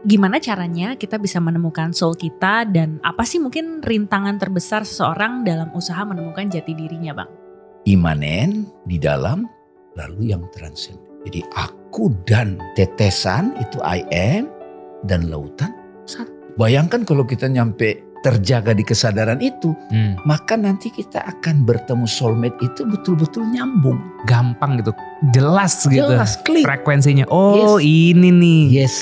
gimana caranya kita bisa menemukan soul kita dan apa sih mungkin rintangan terbesar seseorang dalam usaha menemukan jati dirinya, Bang? Imanen di dalam, lalu yang transenden. Jadi aku dan tetesan itu I am, dan lautan satu. Bayangkan kalau kita nyampe terjaga di kesadaran itu, maka nanti kita akan bertemu soulmate itu betul-betul nyambung. Gampang gitu, jelas gitu. Jelas, klik. Frekuensinya, oh Yes. ini nih. Yes.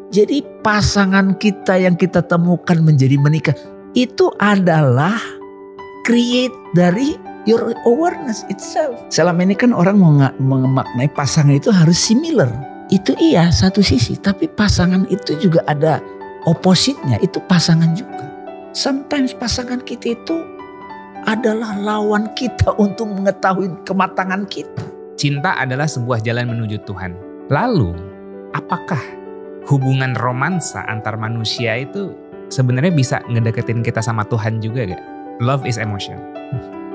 Jadi pasangan kita yang kita temukan menjadi menikah itu adalah create dari your awareness itself. Selama ini kan orang memaknai pasangan itu harus similar. Itu iya satu sisi, tapi pasangan itu juga ada opposite-nya, itu pasangan juga. Sometimes pasangan kita itu adalah lawan kita untuk mengetahui kematangan kita. Cinta adalah sebuah jalan menuju Tuhan. Lalu, apakah hubungan romansa antar manusia itu sebenarnya bisa ngedeketin kita sama Tuhan juga gak? Love is emotion.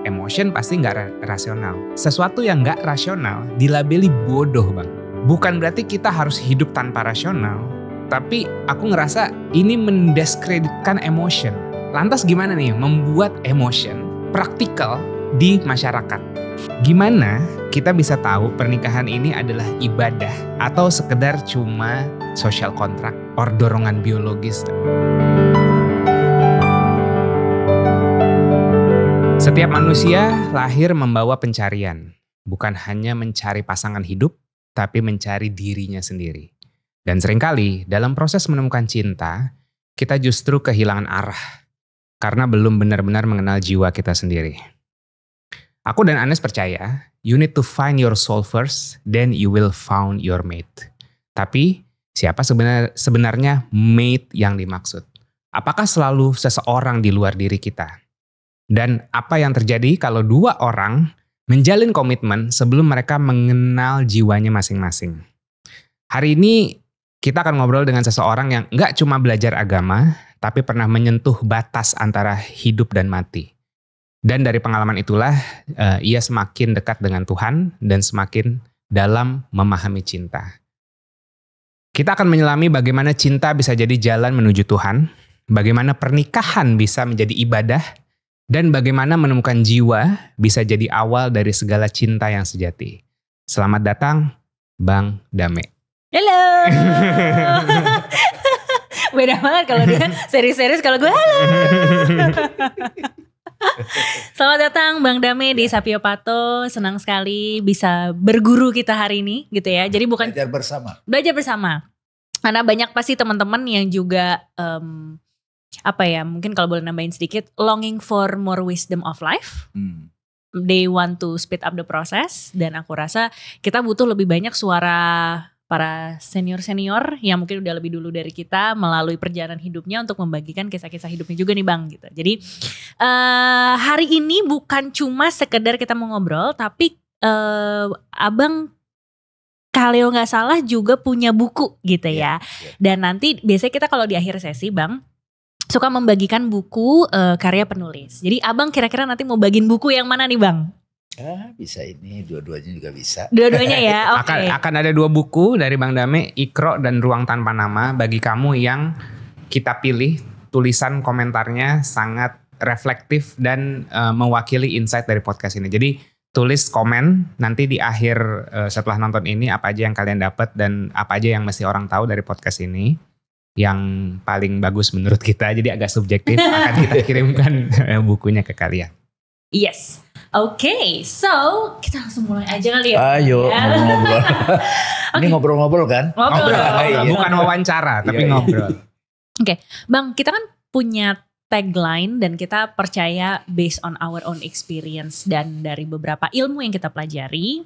Emotion pasti gak rasional. Sesuatu yang gak rasional dilabeli bodoh, Bang. Bukan berarti kita harus hidup tanpa rasional, tapi aku ngerasa ini mendiskreditkan emotion. Lantas gimana nih membuat emotion praktikal di masyarakat? Gimana kita bisa tahu pernikahan ini adalah ibadah atau sekedar cuma social contract or dorongan biologis? Setiap manusia lahir membawa pencarian, bukan hanya mencari pasangan hidup, tapi mencari dirinya sendiri. Dan seringkali dalam proses menemukan cinta, kita justru kehilangan arah karena belum benar-benar mengenal jiwa kita sendiri. Aku dan Anes percaya, you need to find your soul first, then you will found your mate. Tapi, siapa sebenarnya mate yang dimaksud? Apakah selalu seseorang di luar diri kita? Dan apa yang terjadi kalau dua orang menjalin komitmen sebelum mereka mengenal jiwanya masing-masing? Hari ini kita akan ngobrol dengan seseorang yang gak cuma belajar agama, tapi pernah menyentuh batas antara hidup dan mati. Dan dari pengalaman itulah ia semakin dekat dengan Tuhan dan semakin dalam memahami cinta. Kita akan menyelami bagaimana cinta bisa jadi jalan menuju Tuhan, bagaimana pernikahan bisa menjadi ibadah, dan bagaimana menemukan jiwa bisa jadi awal dari segala cinta yang sejati. Selamat datang, Bang Dame. Halo. Beda banget kalau dia seri-seri, kalau gue halo. Selamat datang Bang Dame di Sapio Pato. Senang sekali bisa berguru kita hari ini gitu ya. Jadi bukan belajar bersama. Karena banyak pasti teman-teman yang juga mungkin kalau boleh nambahin sedikit, longing for more wisdom of life. They want to speed up the process, dan aku rasa kita butuh lebih banyak suara para senior-senior yang mungkin udah lebih dulu dari kita melalui perjalanan hidupnya untuk membagikan kisah-kisah hidupnya juga nih Bang gitu. Jadi hari ini bukan cuma sekedar kita mau ngobrol, tapi Abang kalau nggak salah juga punya buku gitu ya. Dan nanti biasanya kita kalau di akhir sesi Bang suka membagikan buku karya penulis. Jadi Abang kira-kira nanti mau bagiin buku yang mana nih Bang? Bisa ini, dua-duanya juga bisa. Dua-duanya ya, oke. Akan ada 2 buku dari Bang Dame, Ikro dan Ruang Tanpa Nama. Bagi kamu yang kita pilih, tulisan komentarnya sangat reflektif dan mewakili insight dari podcast ini. Jadi tulis komen nanti di akhir setelah nonton ini apa aja yang kalian dapat dan apa aja yang mesti orang tahu dari podcast ini. Yang paling bagus menurut kita, jadi agak subjektif, akan kita kirimkan bukunya ke kalian. Yes. Oke, so kita langsung mulai aja kali ya. Ayo ngobrol-ngobrol. Ini ngobrol-ngobrol kan? Ngobrol. Bukan wawancara, tapi ngobrol. Oke, Bang, kita kan punya tagline dan kita percaya based on our own experience dan dari beberapa ilmu yang kita pelajari.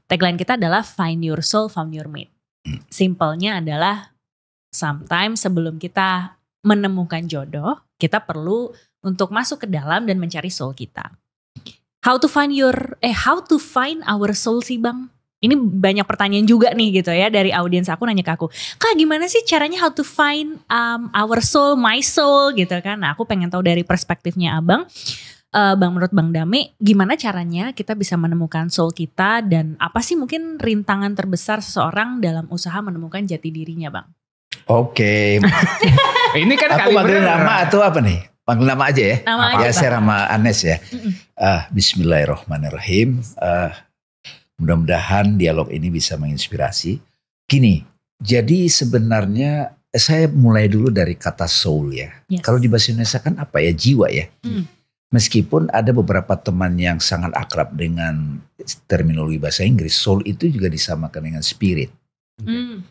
Tagline kita adalah find your soul, found your mate. Simpelnya adalah sometimes sebelum kita menemukan jodoh, kita perlu untuk masuk ke dalam dan mencari soul kita. How to find our soul sih Bang? Ini banyak pertanyaan juga nih gitu ya dari audiens aku nanya ke aku. Kak gimana sih caranya how to find our soul, my soul gitu kan. Nah aku pengen tahu dari perspektifnya Abang. Menurut Bang Dame gimana caranya kita bisa menemukan soul kita dan apa sih mungkin rintangan terbesar seseorang dalam usaha menemukan jati dirinya Bang? Oke. Ini kan Aku panggil kaliber. nama atau apa nih? Panggil nama aja ya. Nama Ya, aja, saya Pak. Rama Anes ya. Bismillahirrahmanirrahim. Mudah-mudahan dialog ini bisa menginspirasi. Gini, jadi sebenarnya saya mulai dulu dari kata soul ya. Yes. Kalau di bahasa Indonesia kan apa ya, jiwa ya. Hmm. Meskipun ada beberapa teman yang sangat akrab dengan terminologi bahasa Inggris, soul itu juga disamakan dengan spirit. Hmm.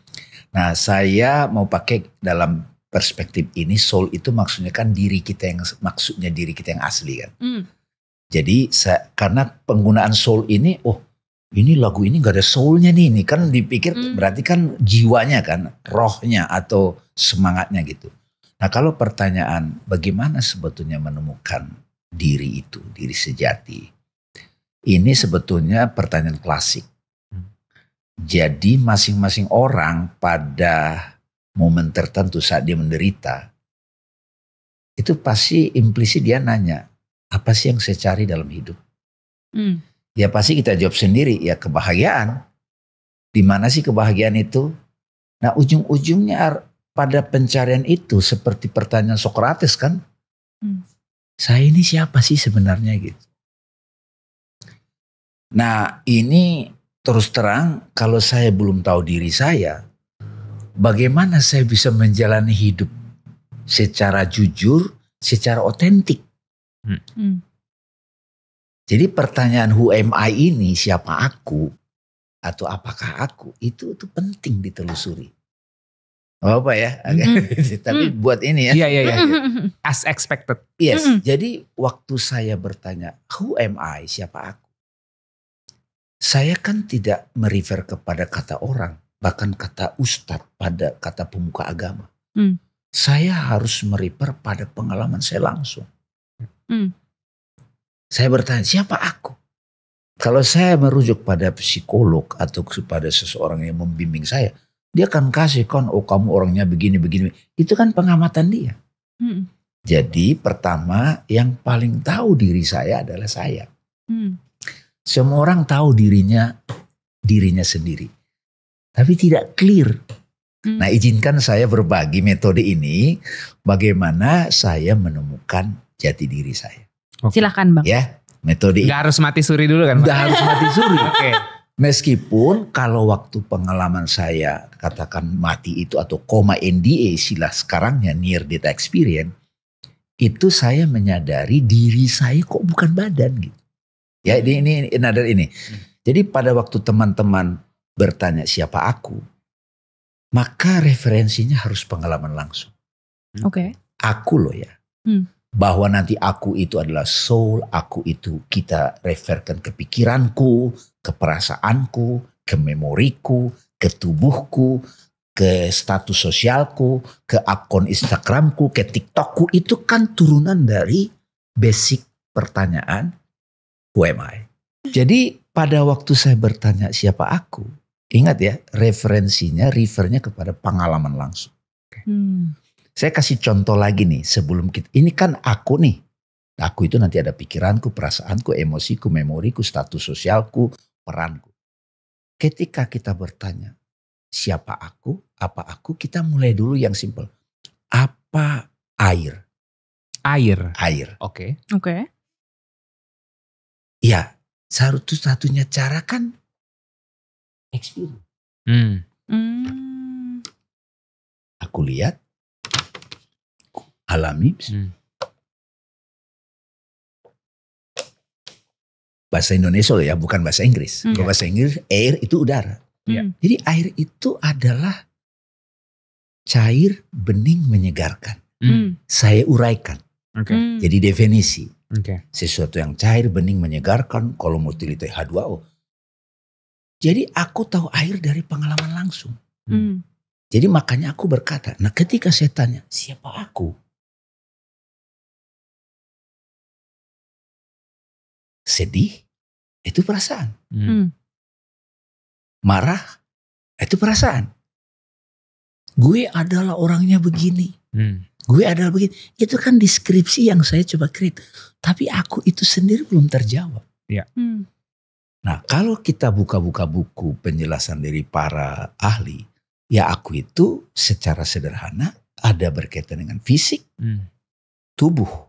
Nah, saya mau pakai dalam perspektif ini, soul itu maksudnya kan diri kita yang asli kan. Hmm. Jadi karena penggunaan soul ini, ini lagu ini gak ada soulnya nih, ini kan dipikir berarti kan jiwanya kan, rohnya atau semangatnya gitu. Nah, kalau pertanyaan bagaimana sebetulnya menemukan diri itu, diri sejati, ini sebetulnya pertanyaan klasik. Jadi masing-masing orang pada momen tertentu saat dia menderita, itu pasti implisit dia nanya, apa sih yang saya cari dalam hidup? Hmm. Ya pasti kita jawab sendiri, ya kebahagiaan. Di mana sih kebahagiaan itu? Nah, ujung-ujungnya pada pencarian itu seperti pertanyaan Sokrates kan. Saya ini siapa sih sebenarnya gitu. Nah, ini terus terang kalau saya belum tahu diri saya, bagaimana saya bisa menjalani hidup secara jujur, secara otentik. Jadi pertanyaan who am I ini, siapa aku atau apakah aku, itu penting ditelusuri. Apa ya? Tapi buat ini ya. Iya. As expected. Yes. Jadi waktu saya bertanya who am I, siapa aku, saya kan tidak merefer kepada kata orang, bahkan kata ustadz, pada kata pemuka agama. Saya harus merefer pada pengalaman saya langsung. Saya bertanya, siapa aku? Kalau saya merujuk pada psikolog atau kepada seseorang yang membimbing saya, dia akan kasih kan, kamu orangnya begini. Itu kan pengamatan dia. Jadi pertama yang paling tahu diri saya adalah saya. Semua orang tahu dirinya sendiri. Tapi tidak clear. Nah, izinkan saya berbagi metode ini, bagaimana saya menemukan jati diri saya. Silakan Bang. Ya, metode ini. Gak harus mati suri dulu kan? Udah harus mati suri. Oke. Meskipun kalau waktu pengalaman saya katakan mati itu atau koma NDE, istilah sekarangnya near death experience, itu saya menyadari diri saya kok bukan badan gitu. Ya ini another ini. Jadi pada waktu teman-teman bertanya siapa aku, maka referensinya harus pengalaman langsung. Oke. Aku loh ya. Bahwa nanti aku itu adalah soul, aku itu kita referkan ke pikiranku, ke perasaanku, ke memoriku, ke tubuhku, ke status sosialku, ke akun Instagramku, ke TikTokku, itu kan turunan dari basic pertanyaan who am I? Jadi pada waktu saya bertanya siapa aku, ingat ya referensinya kepada pengalaman langsung. Saya kasih contoh lagi nih sebelum kita, ini kan aku nih. Aku itu nanti ada pikiranku, perasaanku, emosiku, memoriku, status sosialku, peranku. Ketika kita bertanya siapa aku, apa aku, kita mulai dulu yang simpel. Apa air? Air. Oke. Ya, satu-satunya cara kan experience. Aku lihat, alami. Bahasa Indonesia loh ya, bukan bahasa Inggris. Kalau bahasa Inggris, air itu udara. Jadi air itu adalah cair, bening, menyegarkan. Saya uraikan. Jadi definisi. Sesuatu yang cair, bening, menyegarkan, kalau motility H2O. Jadi aku tahu air dari pengalaman langsung. Jadi makanya aku berkata, nah ketika saya tanya, siapa aku? Sedih, itu perasaan. Marah, itu perasaan. Gue adalah orangnya begini. Gue adalah begini. Itu kan deskripsi yang saya coba create. Tapi aku itu sendiri belum terjawab. Nah, kalau kita buka-buka buku penjelasan dari para ahli, Ya aku itu secara sederhana ada berkaitan dengan fisik, tubuh.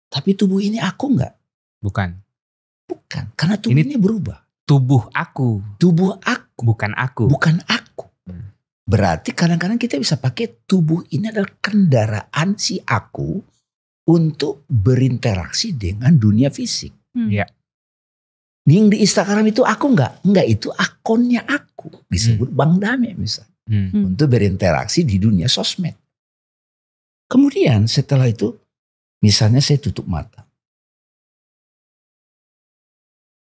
Tapi tubuh ini aku enggak. Bukan. Karena tubuh ini berubah. Tubuh aku. Tubuh aku. Bukan aku. Bukan aku. Berarti kadang-kadang kita bisa pakai tubuh ini adalah kendaraan si aku untuk berinteraksi dengan dunia fisik. Ya. Yang di Instagram itu aku enggak. Enggak, itu akunnya aku. Disebut Bang Dame misalnya. Untuk berinteraksi di dunia sosmed. Kemudian setelah itu, misalnya saya tutup mata.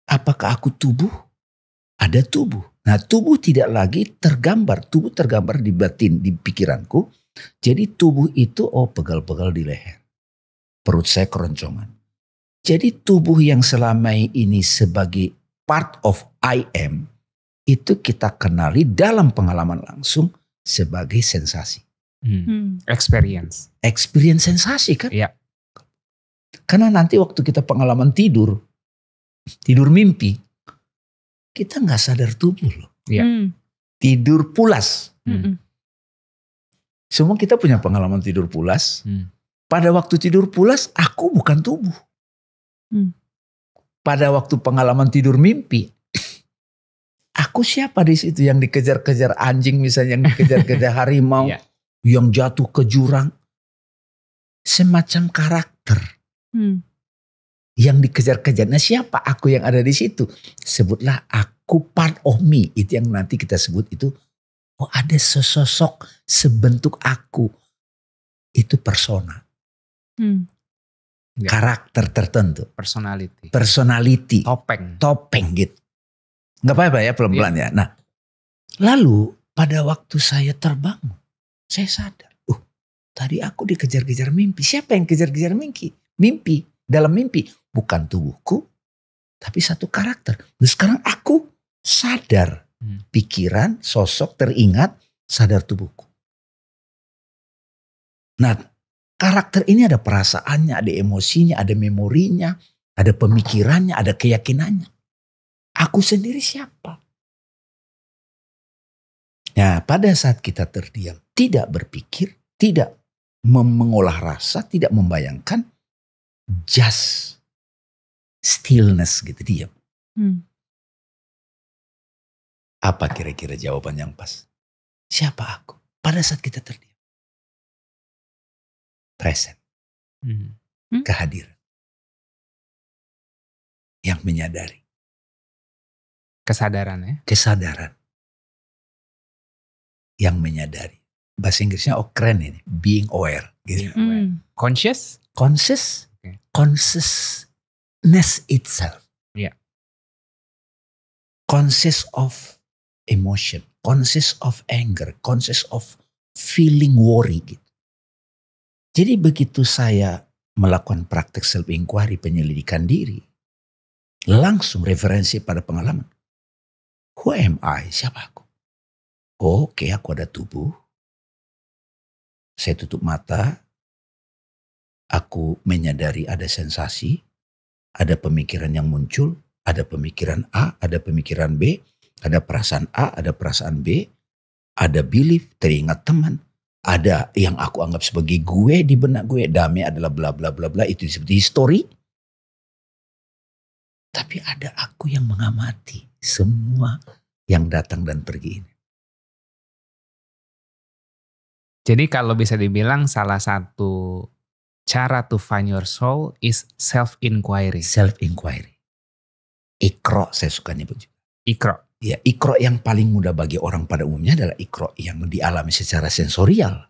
Apakah aku tubuh? Ada tubuh. Nah, tubuh tidak lagi tergambar. Tubuh tergambar di batin, di pikiranku. Jadi tubuh itu pegal-pegal di leher. Perut saya keroncongan. Jadi tubuh yang selama ini sebagai part of I am, itu kita kenali dalam pengalaman langsung sebagai sensasi. Experience. Experience sensasi kan? Iya. Karena nanti waktu kita pengalaman tidur mimpi, kita nggak sadar tubuh loh. Iya. Tidur pulas. Semua kita punya pengalaman tidur pulas. Pada waktu tidur pulas, aku bukan tubuh. Pada waktu pengalaman tidur mimpi, aku siapa di situ yang dikejar-kejar anjing misalnya, yang dikejar-kejar harimau, yang jatuh ke jurang. Semacam karakter yang dikejar-kejar. Nah, siapa aku yang ada di situ? Sebutlah aku, part of me. Itu yang nanti kita sebut itu, ada sesosok sebentuk aku. Itu persona. Karakter tertentu. Personality. Topeng gitu. Gak apa-apa ya, pelan-pelan ya. Nah, lalu pada waktu saya terbangun, saya sadar. Tadi aku dikejar-kejar mimpi. Siapa yang kejar-kejar mimpi? Dalam mimpi. Bukan tubuhku, tapi satu karakter. Nah, sekarang aku sadar. Pikiran, sosok, teringat, sadar tubuhku. Nah, karakter ini ada perasaannya, ada emosinya, ada memorinya, ada pemikirannya, ada keyakinannya. Aku sendiri siapa? Nah, pada saat kita terdiam, tidak berpikir, tidak mengolah rasa, tidak membayangkan, just stillness gitu, diam. Apa kira-kira jawaban yang pas? Siapa aku? Pada saat kita terdiam. Present. Kehadiran. Yang menyadari. Kesadaran ya? Kesadaran. Yang menyadari. Bahasa Inggrisnya keren ini. Being aware. Gitu. Conscious? Conscious. Okay. Consciousness itself. Yeah. Conscious of emotion. Conscious of anger. Conscious of feeling worry gitu. Jadi begitu saya melakukan praktek self-inquiry, penyelidikan diri. Langsung referensi pada pengalaman. Who am I? Siapa aku? Oke, aku ada tubuh. Saya tutup mata. Aku menyadari ada sensasi. Ada pemikiran yang muncul. Ada pemikiran A, ada pemikiran B. Ada perasaan A, ada perasaan B. Ada belief, teringat teman. Ada yang aku anggap sebagai gue di benak gue. Dame adalah bla bla bla bla. Itu seperti history. Tapi ada aku yang mengamati semua yang datang dan pergi ini. Jadi kalau bisa dibilang salah satu cara to find your soul is self-inquiry. Self-inquiry. Iqra saya suka nyebut juga. Iqra. Ya, Iqra yang paling mudah bagi orang pada umumnya adalah Iqra yang dialami secara sensorial.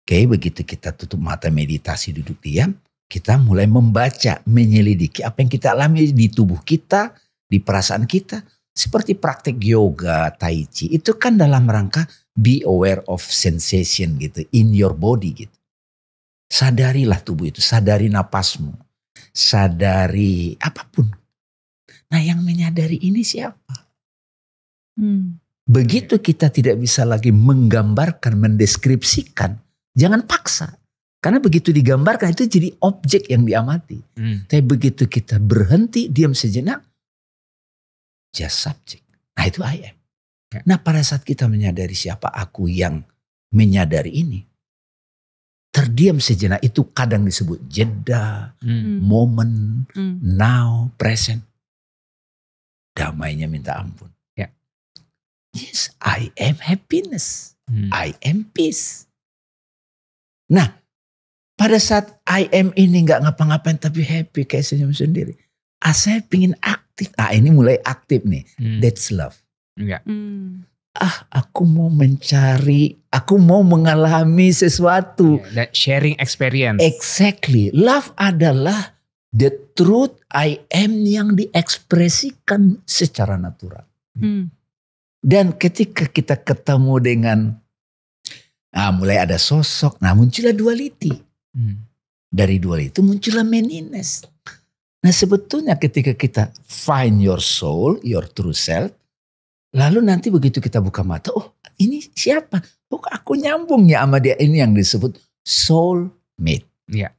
Oke, begitu kita tutup mata meditasi duduk diam, kita mulai membaca, menyelidiki apa yang kita alami di tubuh kita, di perasaan kita. Seperti praktek yoga, tai chi, itu kan dalam rangka be aware of sensation gitu, in your body gitu. Sadarilah tubuh itu, sadari napasmu, sadari apapun. Nah, yang menyadari ini siapa? Begitu kita tidak bisa lagi menggambarkan, mendeskripsikan, jangan paksa. Karena begitu digambarkan itu jadi objek yang diamati. Tapi begitu kita berhenti, diam sejenak, just subject. Nah, itu I am. Ya. Nah pada saat kita menyadari siapa aku yang menyadari ini. Terdiam sejenak itu kadang disebut jeda, moment, now, present. Damainya minta ampun. Ya. Yes, I am happiness. I am peace. Nah, pada saat I am ini gak ngapa-ngapain tapi happy kayak senyum sendiri. Saya pingin aktif. Ini mulai aktif nih. That's love. Ya. Aku mau mencari, aku mau mengalami sesuatu. That sharing experience. Exactly. Love adalah the truth I am yang diekspresikan secara natural. Dan ketika kita ketemu dengan, mulai ada sosok, muncullah duality. Dari duality itu muncullah manyness. Nah sebetulnya ketika kita find your soul, your true self, lalu nanti begitu kita buka mata, ini siapa? Aku nyambung ya sama dia. Ini yang disebut soulmate. Iya.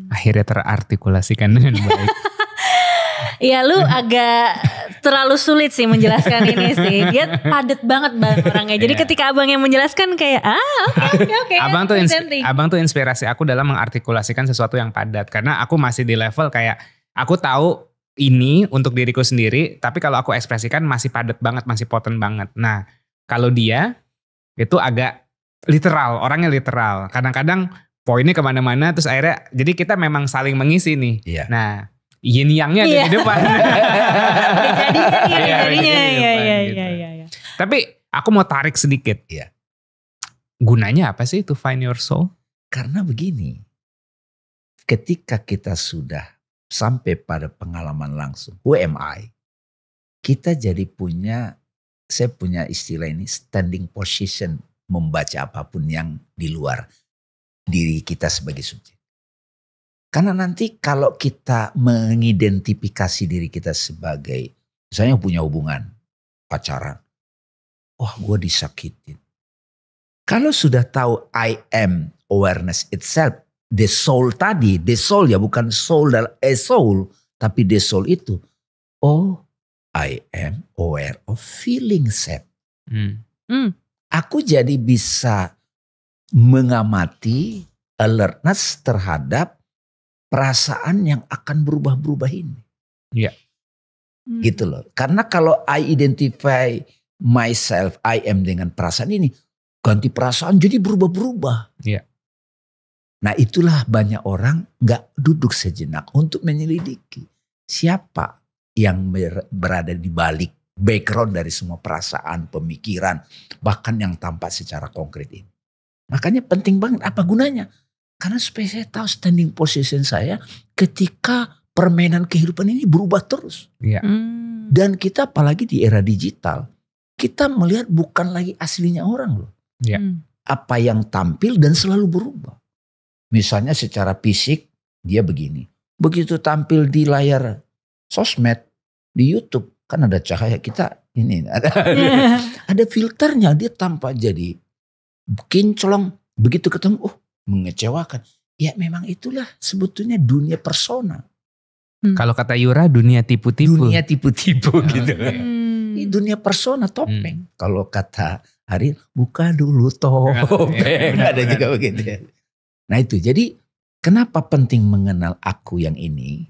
Akhirnya terartikulasikan dengan baik. Ya lu agak terlalu sulit sih menjelaskan ini sih. Dia padat banget orangnya. Jadi ketika abang yang menjelaskan kayak oke. Abang tuh inspirasi aku dalam mengartikulasikan sesuatu yang padat. Karena aku masih di level kayak aku tahu ini untuk diriku sendiri, tapi kalau aku ekspresikan masih padat banget, masih poten banget. Nah, kalau dia itu agak literal, orangnya literal. Kadang-kadang poinnya kemana-mana, terus akhirnya jadi kita memang saling mengisi nih. Iya. Nah, yin yang-nya ada di depan. Jadinya. Tapi aku mau tarik sedikit. Iya. Gunanya apa sih itu find your soul? Karena begini, ketika kita sudah sampai pada pengalaman langsung, who am I? Kita jadi saya punya istilah ini, standing position, membaca apapun yang di luar diri kita sebagai subjek. Karena nanti kalau kita mengidentifikasi diri kita sebagai, misalnya punya hubungan, pacaran, gue disakitin. Kalau sudah tahu I am awareness itself, the soul tadi, the soul ya bukan soul, soul, tapi the soul itu. I am aware of feeling sad. Aku jadi bisa mengamati alertness terhadap perasaan yang akan berubah-berubah ini. Iya. Gitu loh. Karena kalau I identify myself, I am dengan perasaan ini, ganti perasaan jadi berubah-berubah. Iya. Nah itulah banyak orang gak duduk sejenak untuk menyelidiki siapa yang berada di balik background dari semua perasaan, pemikiran, bahkan yang tampak secara konkret ini. Makanya penting banget, apa gunanya? Karena supaya saya tahu standing position saya ketika permainan kehidupan ini berubah terus. Iya. Dan kita apalagi di era digital, kita melihat bukan lagi aslinya orang loh. Iya. Apa yang tampil dan selalu berubah. Misalnya secara fisik dia begini. Begitu tampil di layar sosmed, di YouTube kan ada cahaya, kita ini ada filternya, dia tampak jadi kinclong. Begitu ketemu, mengecewakan. Ya memang itulah sebetulnya dunia persona. Kalau kata Yura, dunia tipu-tipu. Dunia tipu-tipu gitu. Ini dunia persona topeng. Kalau kata Ari, buka dulu topeng. Ada juga begitu. Nah itu, jadi kenapa penting mengenal aku yang ini?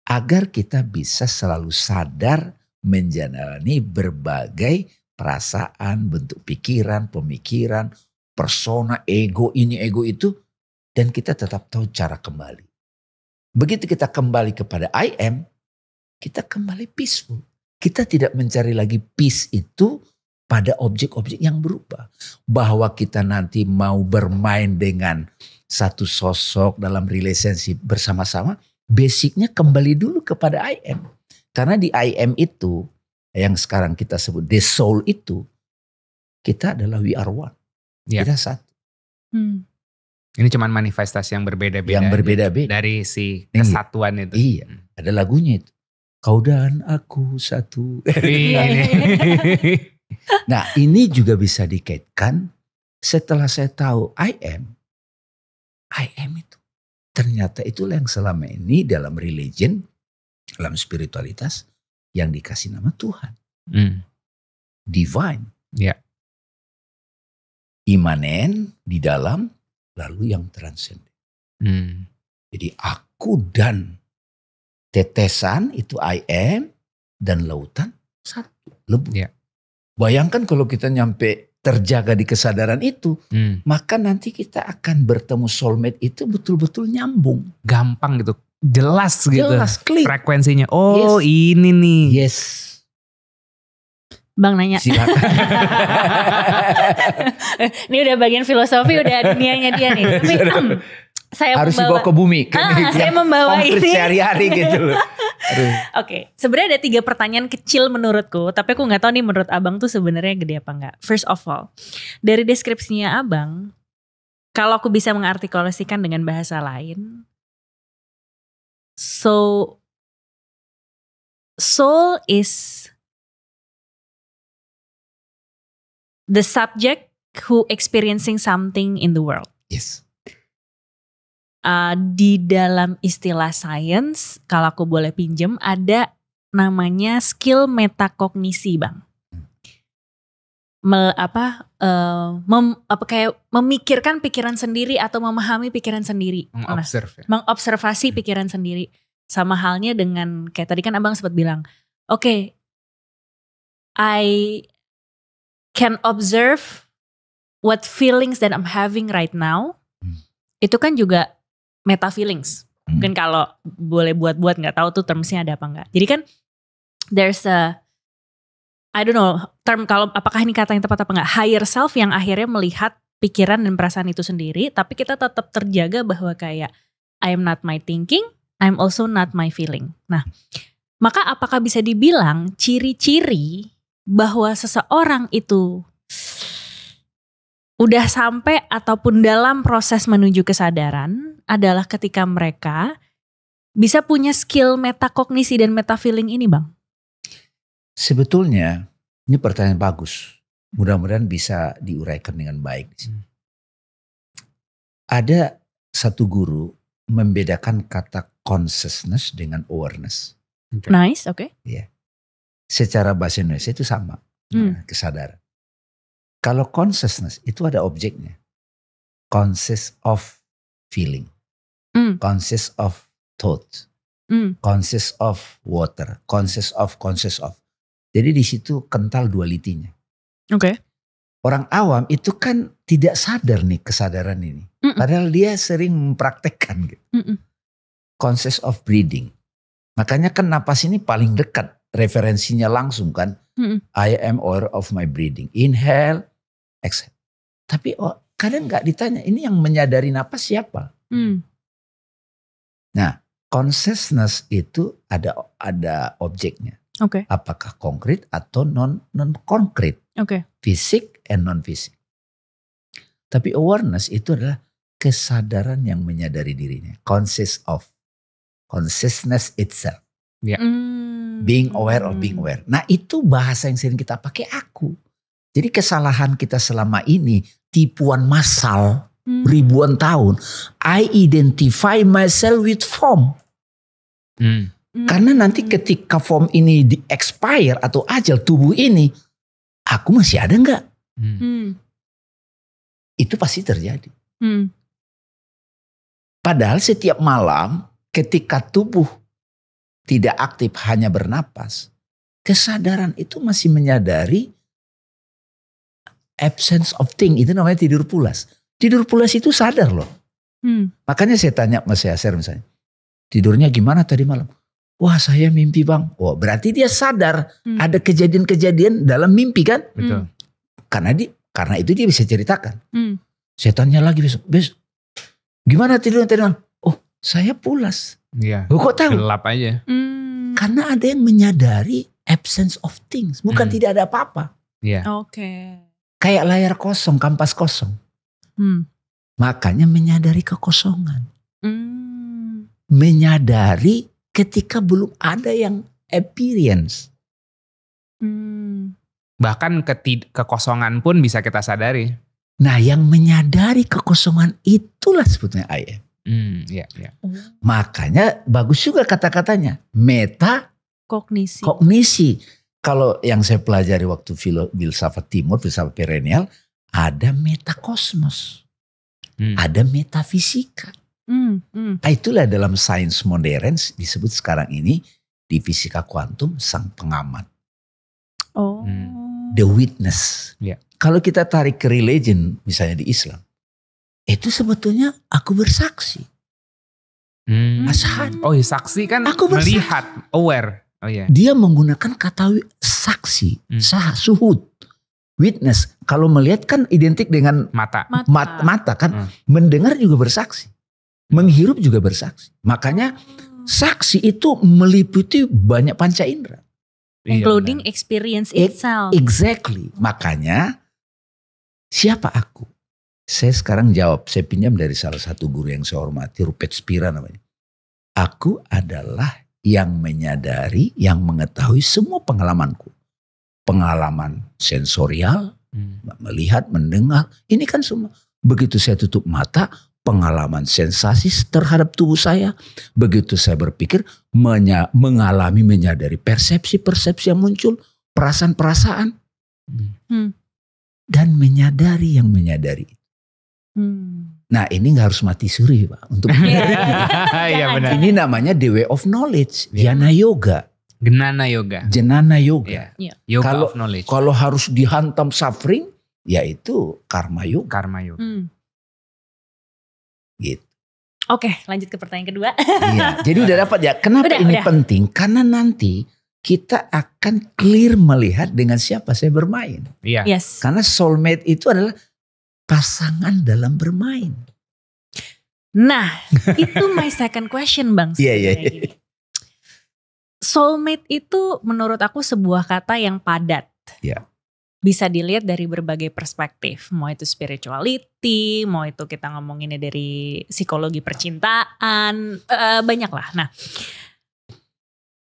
Agar kita bisa selalu sadar menjalani berbagai perasaan, bentuk pikiran, pemikiran, persona, ego ini, ego itu. Dan kita tetap tahu cara kembali. Begitu kita kembali kepada I am, kita kembali peaceful. Kita tidak mencari lagi peace itu pada objek-objek yang berubah. Bahwa kita nanti mau bermain dengan satu sosok dalam relationship bersama-sama, basicnya kembali dulu kepada I am. Karena di I am itu, yang sekarang kita sebut the soul itu, kita adalah we are one. Ya. Kita satu. Ini cuman manifestasi yang berbeda-beda. Yang berbeda-beda. Dari si kesatuan itu. Iya, ada lagunya itu. Kau dan aku satu. Nah ini juga bisa dikaitkan setelah saya tahu I am itu. Ternyata itulah yang selama ini dalam religion, dalam spiritualitas yang dikasih nama Tuhan. divine. Ya. Imanen di dalam, lalu yang transenden. Jadi aku dan tetesan itu I am, dan lautan satu, lebu. Ya. Bayangkan kalau kita nyampe terjaga di kesadaran itu, maka nanti kita akan bertemu soulmate itu betul-betul nyambung. Gampang gitu, jelas gitu. Jelas, clear. Frekuensinya, oh Yes. ini nih. Yes. Bang nanya. Silakan. Ini udah bagian filosofi, udah dunianya dia nih. Tapi saya Harus dibawa ke bumi. saya membawa konkret ini. sehari-hari gitu loh. Oke, sebenarnya ada 3 pertanyaan kecil menurutku, tapi aku nggak tahu nih menurut abang tuh sebenarnya gede apa enggak. First of all, dari deskripsinya abang, kalau aku bisa mengartikulasikan dengan bahasa lain, soul is the subject who experiencing something in the world. Yes. Di dalam istilah sains, kalau aku boleh pinjem, ada namanya skill metakognisi, Bang. Kayak memikirkan pikiran sendiri atau memahami pikiran sendiri. Mengobservasi pikiran sendiri. Sama halnya dengan kayak tadi kan Abang sempat bilang, oke, I can observe what feelings that I'm having right now. Itu kan juga meta feelings. Mungkin kalau boleh buat-buat gak tahu tuh termsnya ada apa enggak. Jadi kan there's a, I don't know term kalau apakah ini kata yang tepat apa enggak, higher self yang akhirnya melihat pikiran dan perasaan itu sendiri, tapi kita tetap terjaga bahwa kayak I am not my thinking, I'm also not my feeling. Nah, maka apakah bisa dibilang ciri-ciri bahwa seseorang itu udah sampai ataupun dalam proses menuju kesadaran adalah ketika mereka bisa punya skill metakognisi dan meta feeling ini, Bang? Sebetulnya ini pertanyaan bagus. Mudah-mudahan bisa diuraikan dengan baik. Ada satu guru membedakan kata consciousness dengan awareness. Okay. Nice, oke. Ya. Secara bahasa Indonesia itu sama, kesadaran. Kalau consciousness itu ada objeknya. Conscious of feeling. Conscious of thought. Conscious of water. Conscious of. Jadi di situ kental dualitinya. Oke. Orang awam itu kan tidak sadar nih kesadaran ini. Padahal dia sering mempraktekkan gitu. Conscious of breathing. Makanya kan napas ini paling dekat. Referensinya langsung kan. I am aware of my breathing. Inhale, exhale. Tapi kadang gak ditanya, ini yang menyadari napas siapa? Nah, consciousness itu ada objeknya. Oke. Apakah konkret atau non konkret? Oke. Fisik and non fisik. Tapi awareness itu adalah kesadaran yang menyadari dirinya. Conscious of. Consciousness itself. Ya. Being aware of being aware. Nah itu bahasa yang sering kita pakai aku. Jadi kesalahan kita selama ini tipuan massal ribuan tahun. I identify myself with form. Karena nanti ketika form ini di expire atau ajal tubuh ini, aku masih ada nggak? Itu pasti terjadi. Padahal setiap malam ketika tubuh tidak aktif hanya bernapas, kesadaran itu masih menyadari absence of thing. Itu namanya tidur pulas. Tidur pulas itu sadar loh. Makanya saya tanya Mas Yasser misalnya, tidurnya gimana tadi malam? Wah saya mimpi Bang. Wah berarti dia sadar ada kejadian-kejadian dalam mimpi kan? Betul. Karena itu dia bisa ceritakan. Saya tanya lagi besok, gimana tidurnya tadi malam? Oh saya pulas. Iya. Kok tahu? Gelap aja. Karena ada yang menyadari absence of things. Bukan tidak ada apa-apa. Iya. Oke. Kayak layar kosong, kampas kosong. Makanya menyadari kekosongan. Menyadari ketika belum ada yang appearance. Bahkan kekosongan pun bisa kita sadari. Nah yang menyadari kekosongan itulah sebetulnya I am. Iya. Makanya bagus juga kata-katanya. Meta Kognisi. Kalau yang saya pelajari waktu filsafat timur, filsafat perennial, ada metakosmos, ada metafisika. Itulah dalam sains modern disebut sekarang ini di fisika kuantum sang pengamat. The witness. Yeah. Kalau kita tarik ke religion misalnya di Islam, itu sebetulnya aku bersaksi. Asyhad. Oh, saksi kan Aku bersaksi. melihat, aware. Oh iya. Dia menggunakan kata saksi, suhud, witness. Kalau melihat kan identik dengan Mata. mata kan, mendengar juga bersaksi, menghirup juga bersaksi. Makanya saksi itu meliputi banyak panca indera. Including experience itself. Exactly. Makanya siapa aku? Saya sekarang jawab, saya pinjam dari salah satu guru yang saya hormati, Rupert Spira namanya. Aku adalah yang menyadari, yang mengetahui semua pengalamanku. Pengalaman sensorial, melihat, mendengar, ini kan semua. Begitu saya tutup mata, pengalaman sensasi terhadap tubuh saya. Begitu saya berpikir, mengalami, menyadari persepsi-persepsi yang muncul, perasaan-perasaan. Dan menyadari yang menyadari. Nah ini gak harus mati suri Pak. Untuk Iya benar. Ini namanya the way of knowledge. Jnana yoga. Gnana yoga. Jnana yoga. Yoga of knowledge. Kalau harus dihantam suffering, yaitu karma yoga. Karma yoga. Gitu. Oke, lanjut ke pertanyaan kedua. Iya, jadi udah dapat ya. Kenapa ini penting? Karena nanti kita akan clear melihat dengan siapa saya bermain. Iya. Yes. Karena soulmate itu adalah pasangan dalam bermain. Nah, itu my second question Bang. Iya. Soulmate itu menurut aku sebuah kata yang padat. Iya. Bisa dilihat dari berbagai perspektif. Mau itu spirituality, mau itu kita ngomonginnya dari psikologi percintaan, banyak lah. Nah,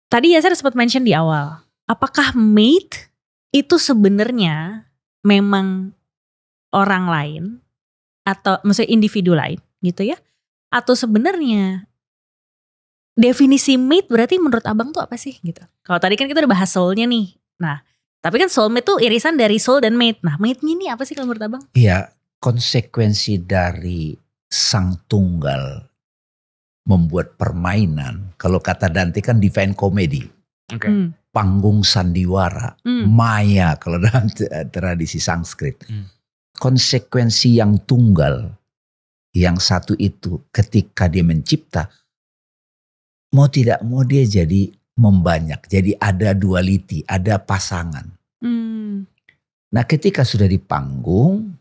tadi ya saya sempat mention di awal. Apakah mate itu sebenarnya memang orang lain atau maksudnya individu lain gitu ya, atau sebenarnya definisi mate berarti menurut abang tuh apa sih gitu? Kalau tadi kan kita udah bahas soulnya nih, nah tapi kan soulmate tuh irisan dari soul dan mate. Nah mate-nya ini apa sih kalau menurut abang? Iya, konsekuensi dari sang tunggal membuat permainan. Kalau kata Dante kan divine comedy, panggung sandiwara, maya kalau dalam tradisi Sanskrit. Konsekuensi yang tunggal, yang satu itu ketika dia mencipta, mau tidak mau dia jadi membanyak. Jadi ada duality, ada pasangan. Nah ketika sudah di panggung,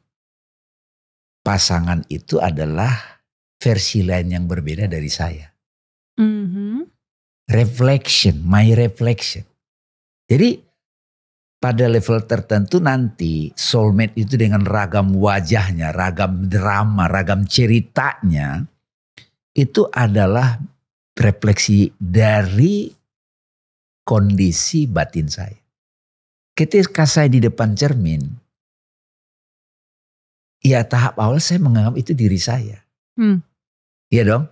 pasangan itu adalah versi lain yang berbeda dari saya. Reflection, my reflection. Jadi pada level tertentu nanti soulmate itu dengan ragam wajahnya, ragam drama, ragam ceritanya itu adalah refleksi dari kondisi batin saya. Ketika saya di depan cermin, ya tahap awal saya menganggap itu diri saya. Iya dong.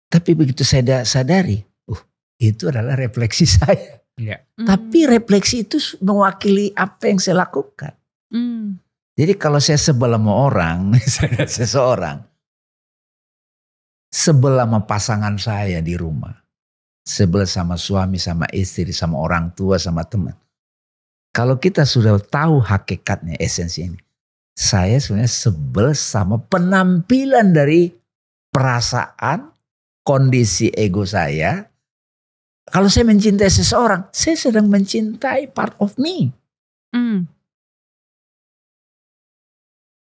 Tapi begitu saya sadari, itu adalah refleksi saya. Iya. Tapi refleksi itu mewakili apa yang saya lakukan. Jadi kalau saya sebel sama orang, misalnya seseorang, sebel sama pasangan saya di rumah, sebel sama suami, sama istri, sama orang tua, sama teman. Kalau kita sudah tahu hakikatnya, esensi ini, saya sebenarnya sebel sama penampilan dari perasaan, kondisi ego saya. Kalau saya mencintai seseorang, saya sedang mencintai part of me.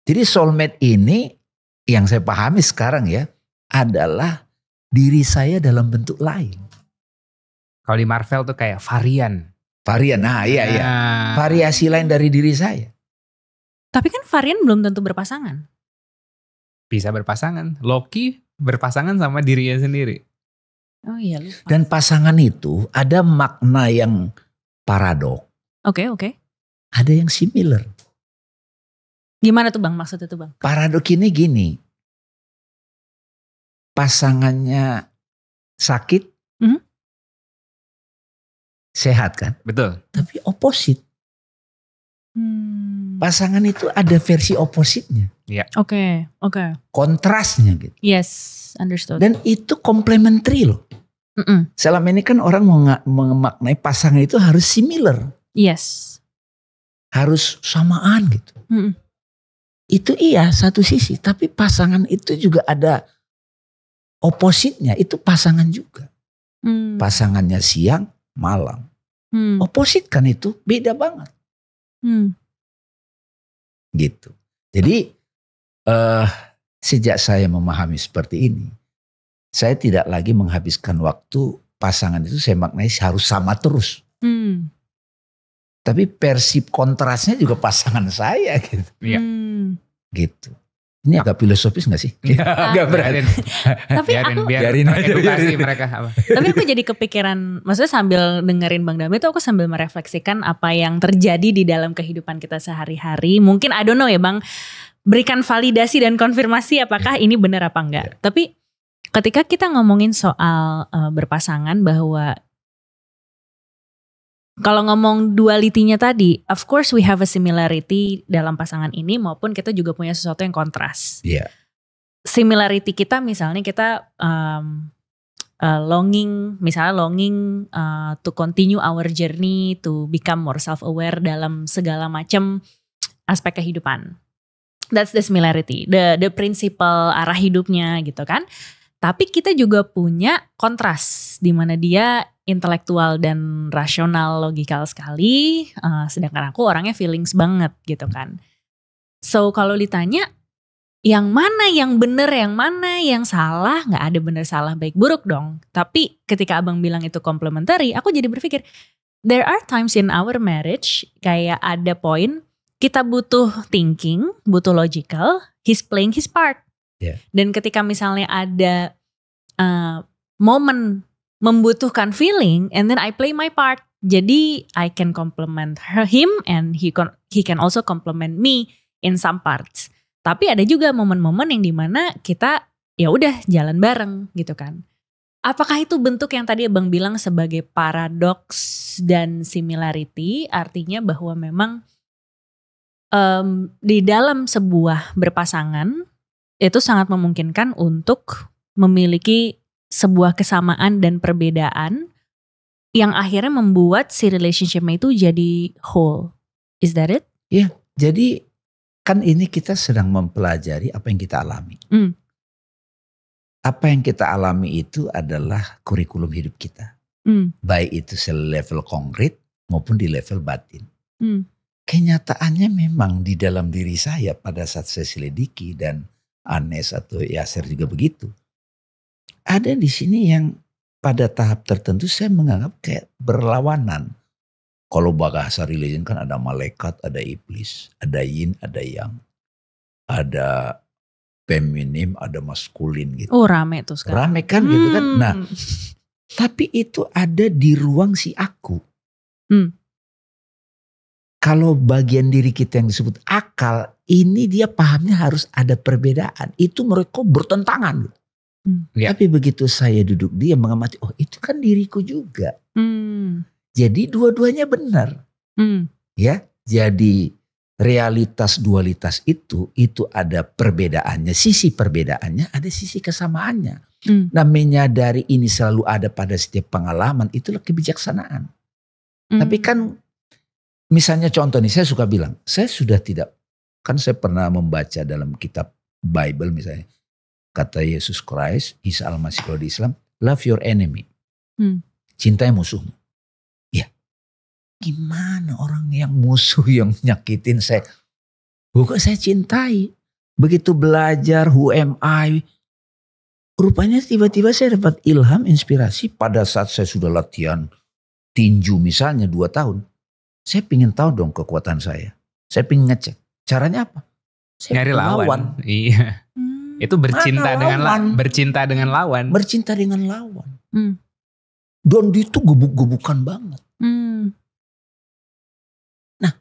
Jadi soulmate ini yang saya pahami sekarang ya adalah diri saya dalam bentuk lain. Kalau di Marvel tuh kayak varian. Varian, nah iya. Variasi lain dari diri saya. Tapi kan varian belum tentu berpasangan. Bisa berpasangan. Loki berpasangan sama dirinya sendiri. Oh iya lupa. Dan pasangan itu ada makna yang paradok. Oke. Ada yang similar. Gimana tuh Bang maksudnya tuh Bang? Paradok ini gini. Pasangannya sakit. sehat kan? Betul. Tapi opposite. Pasangan itu ada versi oppositnya. Oke. Kontrasnya gitu. Yes, understood. Dan itu complementary loh. Selama ini kan orang memaknai pasangan itu harus similar. Yes. Harus samaan gitu. Itu iya satu sisi. Tapi pasangan itu juga ada oppositnya. Itu pasangan juga. Pasangannya siang, malam. Opposite kan itu beda banget. Gitu. Jadi sejak saya memahami seperti ini, saya tidak lagi menghabiskan waktu pasangan itu saya maknai harus sama terus. Tapi persip kontrasnya juga pasangan saya gitu. Gitu. Ini agak filosofis gak sih? Agak berat. Tapi biarin aja edukasi mereka. Tapi aku jadi kepikiran, maksudnya sambil dengerin Bang Dami itu aku sambil merefleksikan apa yang terjadi di dalam kehidupan kita sehari-hari. Mungkin I don't know ya Bang, berikan validasi dan konfirmasi apakah ini benar apa enggak. Tapi ketika kita ngomongin soal berpasangan, bahwa kalau ngomong duality-nya tadi, of course we have a similarity dalam pasangan ini, maupun kita juga punya sesuatu yang kontras. Similarity kita misalnya kita longing to continue our journey to become more self-aware dalam segala macam aspek kehidupan. That's the similarity, the principle arah hidupnya gitu kan. Tapi kita juga punya kontras di mana dia intelektual dan rasional, logikal sekali, sedangkan aku orangnya feelings banget gitu kan. So kalau ditanya yang mana yang benar, yang mana yang salah, nggak ada benar salah baik buruk dong. Tapi ketika abang bilang itu complementary, aku jadi berpikir there are times in our marriage kayak ada poin kita butuh thinking, butuh logical, he's playing his part. Dan ketika misalnya ada momen membutuhkan feeling, and then I play my part. Jadi I can complement him and he can also complement me in some parts. Tapi ada juga momen-momen yang dimana kita ya udah jalan bareng gitu kan. Apakah itu bentuk yang tadi abang bilang sebagai paradoks dan similarity? Artinya bahwa memang di dalam sebuah berpasangan itu sangat memungkinkan untuk memiliki sebuah kesamaan dan perbedaan yang akhirnya membuat si relationship-nya itu jadi whole. Is that it? Iya, jadi kan ini kita sedang mempelajari apa yang kita alami. Apa yang kita alami itu adalah kurikulum hidup kita. Baik itu level konkret maupun di level batin. Kenyataannya memang di dalam diri saya pada saat saya selidiki, dan Anes atau Yasser juga begitu. Ada di sini yang pada tahap tertentu saya menganggap kayak berlawanan. Kalau bahasa religion kan ada malaikat, ada iblis, ada yin, ada yang, ada feminim, ada maskulin gitu. Oh rame tuh sekarang. Rame kan gitu kan. Nah, tapi itu ada di ruang si aku. Kalau bagian diri kita yang disebut akal, ini dia pahamnya harus ada perbedaan. Itu mereka bertentangan. Tapi begitu saya duduk diam mengamati, oh itu kan diriku juga. Jadi dua-duanya benar. Ya, jadi realitas dualitas itu ada perbedaannya, sisi perbedaannya, ada sisi kesamaannya. Nah, menyadari ini selalu ada pada setiap pengalaman, itulah kebijaksanaan. Tapi kan misalnya contoh nih, saya suka bilang, saya sudah tidak, kan saya pernah membaca dalam kitab Bible misalnya, kata Yesus Christ, Isa Al-Masih kalau di Islam, love your enemy. Cintai musuhmu. Ya, gimana orang yang musuh yang nyakitin saya, bukan saya cintai. Begitu belajar who am I, rupanya tiba-tiba saya dapat ilham, inspirasi pada saat saya sudah latihan tinju misalnya 2 tahun. Saya pengen tahu dong kekuatan saya. Saya pengen ngecek. Caranya apa? Saya nyari lawan. Iya. Itu bercinta dengan lawan. Bercinta dengan lawan. Bercinta dengan lawan. Dan itu gebuk-gebukan banget. Nah,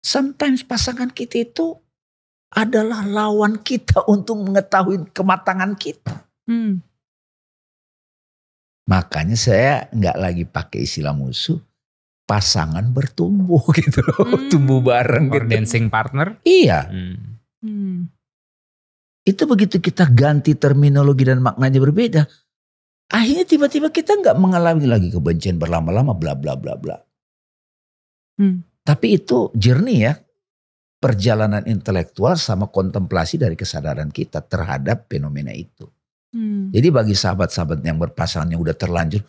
sometimes pasangan kita itu adalah lawan kita untuk mengetahui kematangan kita. Makanya saya nggak lagi pakai istilah musuh, pasangan bertumbuh gitu loh. Tumbuh bareng Or gitu. dancing partner. Iya. Hmm. Itu begitu kita ganti terminologi dan maknanya berbeda. Akhirnya tiba-tiba kita gak mengalami lagi kebencian berlama-lama bla bla bla bla. Tapi itu journey ya. Perjalanan intelektual sama kontemplasi dari kesadaran kita terhadap fenomena itu. Jadi bagi sahabat-sahabat yang berpasangan yang udah terlanjur.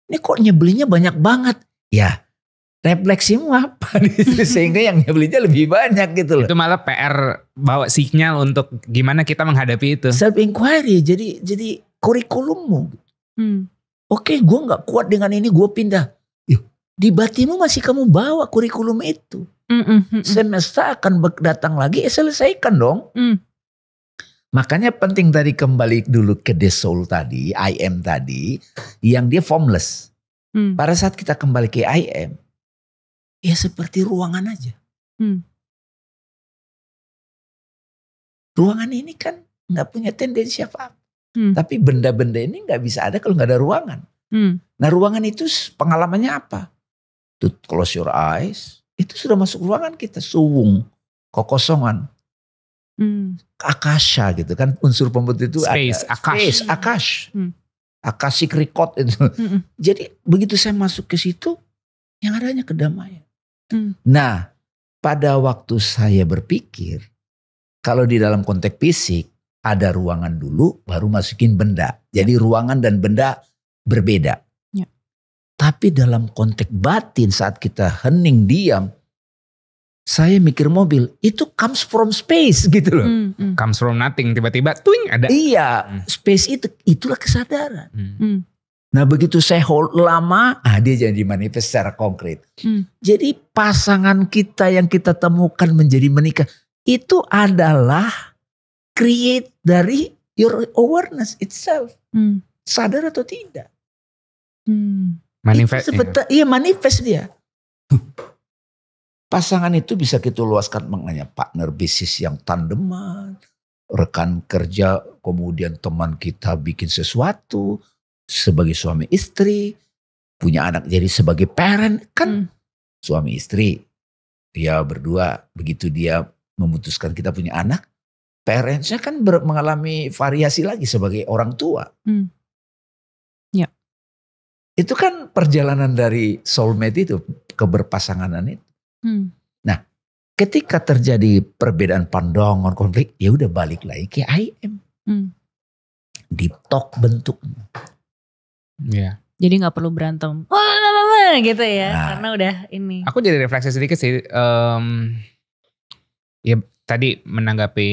Ini kok nyebelinnya banyak banget. Ya refleksimu apa? Sehingga yang nyebelinnya lebih banyak gitu loh. Itu malah PR bawa sinyal untuk gimana kita menghadapi itu. Self inquiry jadi kurikulummu. Oke, gue gak kuat dengan ini, gue pindah. Yuk, di batinmu masih kamu bawa kurikulum itu. Semesta akan datang lagi, selesaikan dong. Makanya penting tadi kembali dulu ke the soul tadi, I am tadi, yang dia formless. Pada saat kita kembali ke I am, ya seperti ruangan aja. Ruangan ini kan gak punya tendensi apa-apa. Tapi benda-benda ini gak bisa ada kalau gak ada ruangan. Nah ruangan itu pengalamannya apa? To close your eyes, itu sudah masuk ruangan kita. Suwung, kekosongan. Akasha gitu kan, unsur pembentuk itu Space, ada. akash. Space, akash. Akashic record itu. Jadi begitu saya masuk ke situ, yang adanya kedamaian. Nah pada waktu saya berpikir, kalau di dalam konteks fisik, ada ruangan dulu baru masukin benda. Jadi ruangan dan benda berbeda. Tapi dalam konteks batin saat kita hening diam, saya mikir mobil itu comes from space gitu loh. Comes from nothing, tiba-tiba twing ada. Iya, space itulah kesadaran. Nah begitu saya hold lama, dia jadi manifest secara konkret. Jadi pasangan kita yang kita temukan menjadi menikah, itu adalah create dari your awareness itself. Sadar atau tidak. Manifest. Iya manifest dia. Pasangan itu bisa kita luaskan maknanya partner bisnis yang tandeman, rekan kerja, kemudian teman kita bikin sesuatu, sebagai suami istri, punya anak jadi sebagai parent kan suami istri. Dia berdua begitu dia memutuskan kita punya anak, parentsnya kan mengalami variasi lagi sebagai orang tua. Itu kan perjalanan dari soulmate itu, keberpasanganan itu. Nah, ketika terjadi perbedaan pandangan, konflik, ya udah balik lagi ke I am. Deep talk bentuknya. Jadi nggak perlu berantem, gitu ya, karena udah ini. Aku jadi refleksi sedikit sih. Ya tadi menanggapi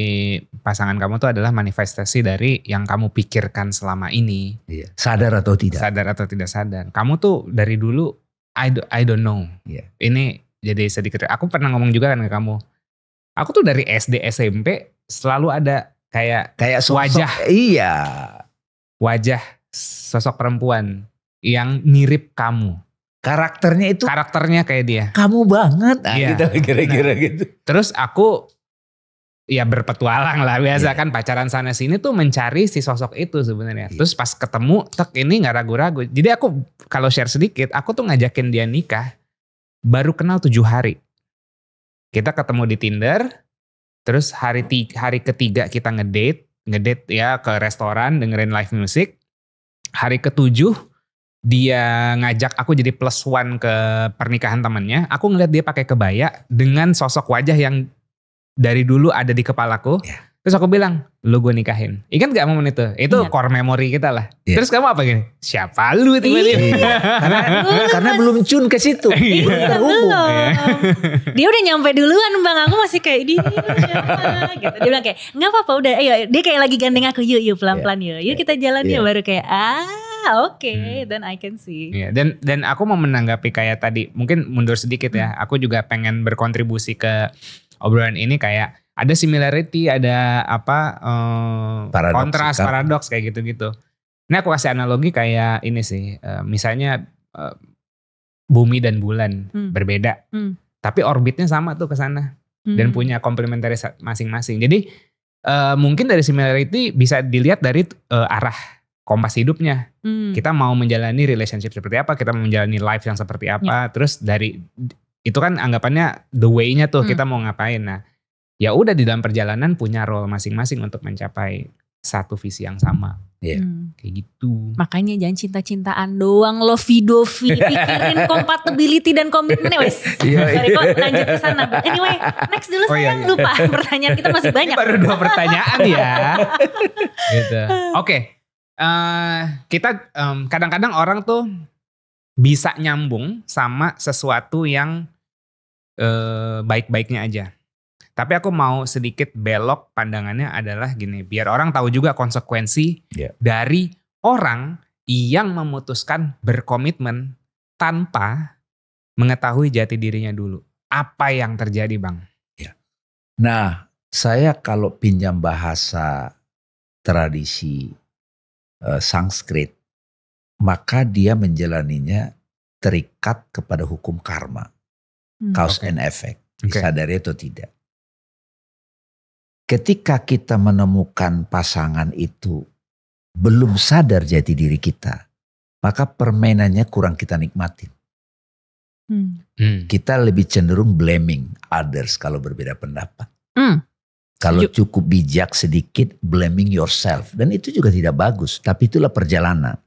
pasangan kamu tuh adalah manifestasi dari yang kamu pikirkan selama ini. Iya. Sadar atau tidak. Sadar atau tidak sadar. Kamu tuh dari dulu I don't know. Iya. Ini jadi sedikit. Aku pernah ngomong juga kan ke kamu. Aku tuh dari SD SMP selalu ada kayak sosok, wajah. Iya. Wajah sosok perempuan yang mirip kamu. Karakternya kayak dia. Kamu banget. Iya. Gitu, kira-kira gitu. Terus aku ya berpetualang lah biasa kan pacaran sana sini tuh mencari si sosok itu sebenarnya. Terus pas ketemu ini gak ragu-ragu. Jadi aku kalau share sedikit, aku tuh ngajakin dia nikah baru kenal 7 hari. Kita ketemu di Tinder, terus hari ketiga kita ngedate ya ke restoran dengerin live music. Hari ke-7 dia ngajak aku jadi +1 ke pernikahan temannya. Aku ngeliat dia pakai kebaya dengan sosok wajah yang dari dulu ada di kepalaku. Terus aku bilang, lu gue nikahin. Ingat gak momen itu? Itu core memory kita lah. Terus kamu apa gini? Siapa lu tiba-tiba? Karena belum tune ke situ. Belum. Dia udah nyampe duluan Bang. Aku masih kayak dia siapa gitu. Dia bilang kayak gak apa-apa udah. Ayo, dia kayak lagi gandeng aku. Yuk pelan-pelan yuk. Yuk kita jalan yuk. Baru kayak oke. Then I can see. Dan aku mau menanggapi kayak tadi. Mungkin mundur sedikit ya. Aku juga pengen berkontribusi ke obrolan ini kayak ada similarity, ada kontras, paradoks kayak gitu-gitu. Ini aku kasih analogi kayak ini sih, misalnya bumi dan bulan berbeda, tapi orbitnya sama tuh ke sana dan punya komplementari masing-masing. Jadi mungkin dari similarity bisa dilihat dari arah kompas hidupnya. Hmm. Kita mau menjalani relationship seperti apa, kita mau menjalani life yang seperti apa. Terus dari itu kan anggapannya the way-nya tuh kita mau ngapain. Nah, ya udah di dalam perjalanan punya role masing-masing untuk mencapai satu visi yang sama. Kayak gitu. Makanya jangan cinta-cintaan doang, lovey-dovey, pikirin compatibility dan komitmennya wes. Sorry kok lanjut ke sana. Anyway, next dulu sayang, lupa pertanyaan kita masih banyak. Ini baru 2 pertanyaan ya. Gitu. Oke. Kita kadang-kadang orang tuh bisa nyambung sama sesuatu yang baik-baiknya aja. Tapi aku mau sedikit belok pandangannya adalah gini, biar orang tahu juga konsekuensi dari orang yang memutuskan berkomitmen tanpa mengetahui jati dirinya dulu. Apa yang terjadi, Bang? Nah, saya kalau pinjam bahasa tradisi Sanskrit, maka dia menjalaninya terikat kepada hukum karma, cause and effect, disadari atau tidak. Ketika kita menemukan pasangan itu belum sadar jati diri kita, maka permainannya kurang kita nikmatin. Kita lebih cenderung blaming others kalau berbeda pendapat. Kalau cukup bijak sedikit, blaming yourself. Dan itu juga tidak bagus, tapi itulah perjalanan.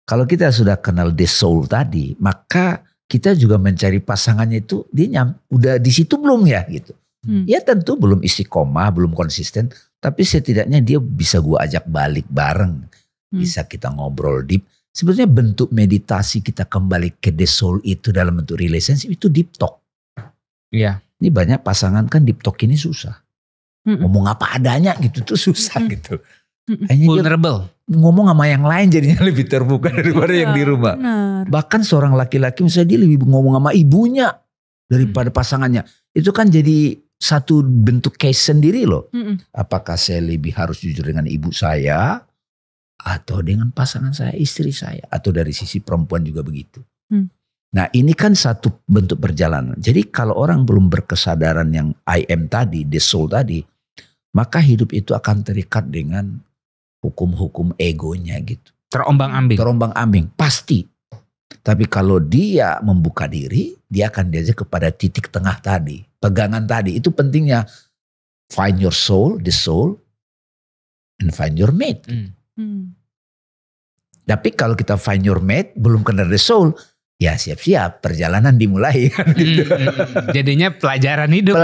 Kalau kita sudah kenal the soul tadi, maka kita juga mencari pasangannya itu, dia udah di situ belum ya gitu. Ya tentu belum istiqomah, belum konsisten, tapi setidaknya dia bisa gua ajak balik bareng. Bisa kita ngobrol deep. Sebetulnya bentuk meditasi kita kembali ke the soul itu dalam bentuk relationship itu deep talk. Ini banyak pasangan kan deep talk ini susah. Ngomong apa adanya gitu tuh susah gitu. Hanya vulnerable. Ngomong sama yang lain jadinya lebih terbuka daripada yang di rumah. Bahkan seorang laki-laki misalnya dia lebih ngomong sama ibunya daripada pasangannya. Itu kan jadi satu bentuk case sendiri loh. Apakah saya lebih harus jujur dengan ibu saya atau dengan pasangan saya, istri saya, atau dari sisi perempuan juga begitu. Nah ini kan satu bentuk perjalanan. Jadi kalau orang belum berkesadaran yang I am tadi, the soul tadi, maka hidup itu akan terikat dengan hukum-hukum egonya gitu. Terombang-ambing, pasti. Tapi kalau dia membuka diri, dia akan diajak kepada titik tengah tadi. Pegangan tadi, itu pentingnya. Find your soul, the soul, and find your mate. Tapi kalau kita find your mate, belum kenal the soul, ya siap-siap perjalanan dimulai. Jadinya pelajaran hidup.